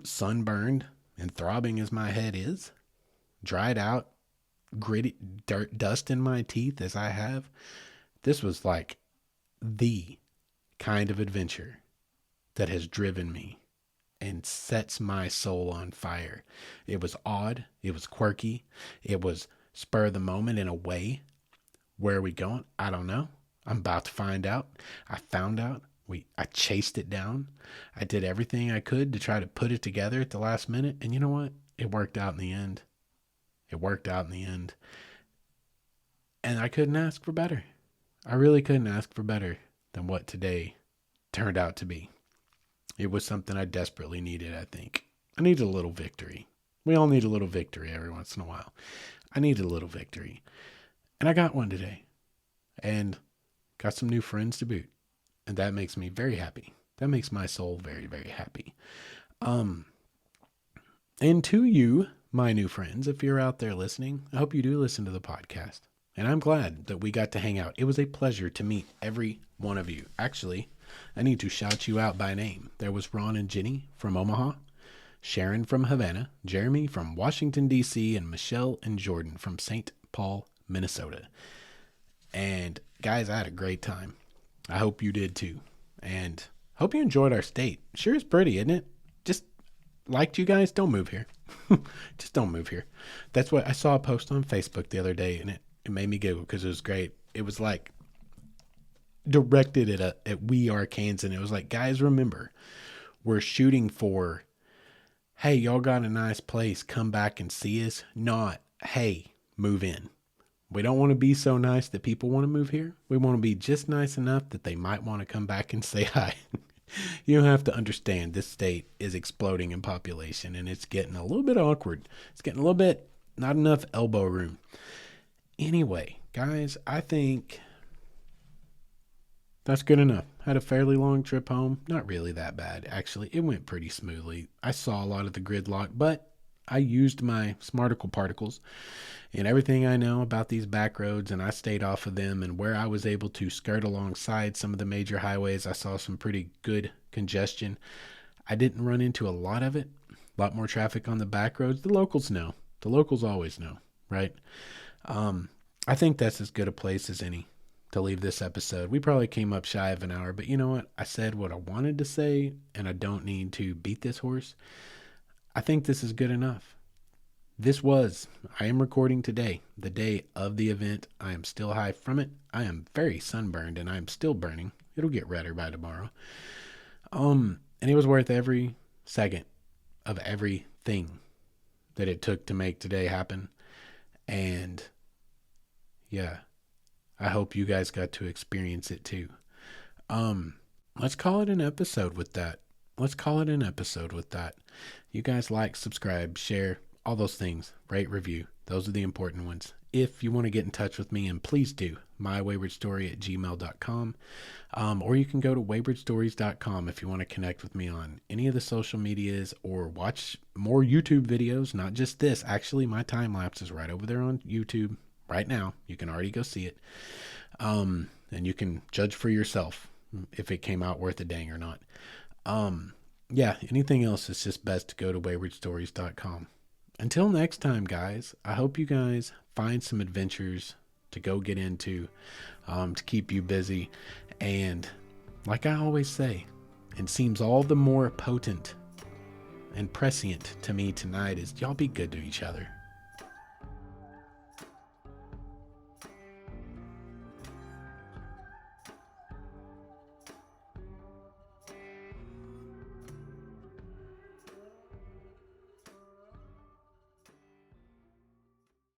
sunburned and throbbing as my head is, dried out, gritty dirt, dust in my teeth as I have. This was like the kind of adventure that has driven me and sets my soul on fire. It was odd. It was quirky. It was spur of the moment in a way. Where are we going? I don't know. I'm about to find out. I found out. I chased it down. I did everything I could to try to put it together at the last minute. And you know what? It worked out in the end. It worked out in the end. And I couldn't ask for better. I really couldn't ask for better than what today turned out to be. It was something I desperately needed, I think. I needed a little victory. We all need a little victory every once in a while. I needed a little victory. And I got one today. And got some new friends to boot. And that makes me very happy. That makes my soul very, very happy. And to you, my new friends, if you're out there listening, I hope you do listen to the podcast. And I'm glad that we got to hang out. It was a pleasure to meet every one of you. Actually, I need to shout you out by name. There was Ron and Jenny from Omaha, Sharon from Havana, Jeremy from Washington, D.C., and Michelle and Jordan from St. Paul, Minnesota. And guys, I had a great time. I hope you did too. And hope you enjoyed our state. Sure is pretty, isn't it? Just liked you guys. Don't move here. Just don't move here. That's what I saw a post on Facebook the other day, and it made me giggle because it was great. It was like directed at We Are Kansas, and it was like, guys, remember, we're shooting for, hey, y'all got a nice place, come back and see us. Not, hey, move in. We don't want to be so nice that people want to move here. We want to be just nice enough that they might want to come back and say hi. You have to understand this state is exploding in population, and it's getting a little bit awkward. It's getting a little bit, not enough elbow room. Anyway, guys, I think that's good enough. Had a fairly long trip home. Not really that bad, actually. It went pretty smoothly. I saw a lot of the gridlock, but I used my smarticle particles and everything I know about these back roads, and I stayed off of them. And where I was able to skirt alongside some of the major highways, I saw some pretty good congestion. I didn't run into a lot of it. A lot more traffic on the back roads. The locals know. The locals always know, right? I think that's as good a place as any to leave this episode. We probably came up shy of an hour, but you know what? I said what I wanted to say, and I don't need to beat this horse. I think this is good enough. I am recording today, the day of the event. I am still high from it. I am very sunburned, and I am still burning. It'll get redder by tomorrow. And it was worth every second of everything that it took to make today happen. And yeah, I hope you guys got to experience it too. Let's call it an episode with that. You guys like, subscribe, share, all those things. Rate, review. Those are the important ones. If you want to get in touch with me, and please do, mywaywardstory@gmail.com. Or you can go to waywardstories.com if you want to connect with me on any of the social medias or watch more YouTube videos, not just this. Actually, my time lapse is right over there on YouTube right now. You can already go see it. And you can judge for yourself if it came out worth a dang or not. Yeah, anything else, it's just best to go to waywardstories.com. Until next time, guys, I hope you guys find some adventures to go get into, to keep you busy. And like I always say, it seems all the more potent and prescient to me tonight is y'all be good to each other.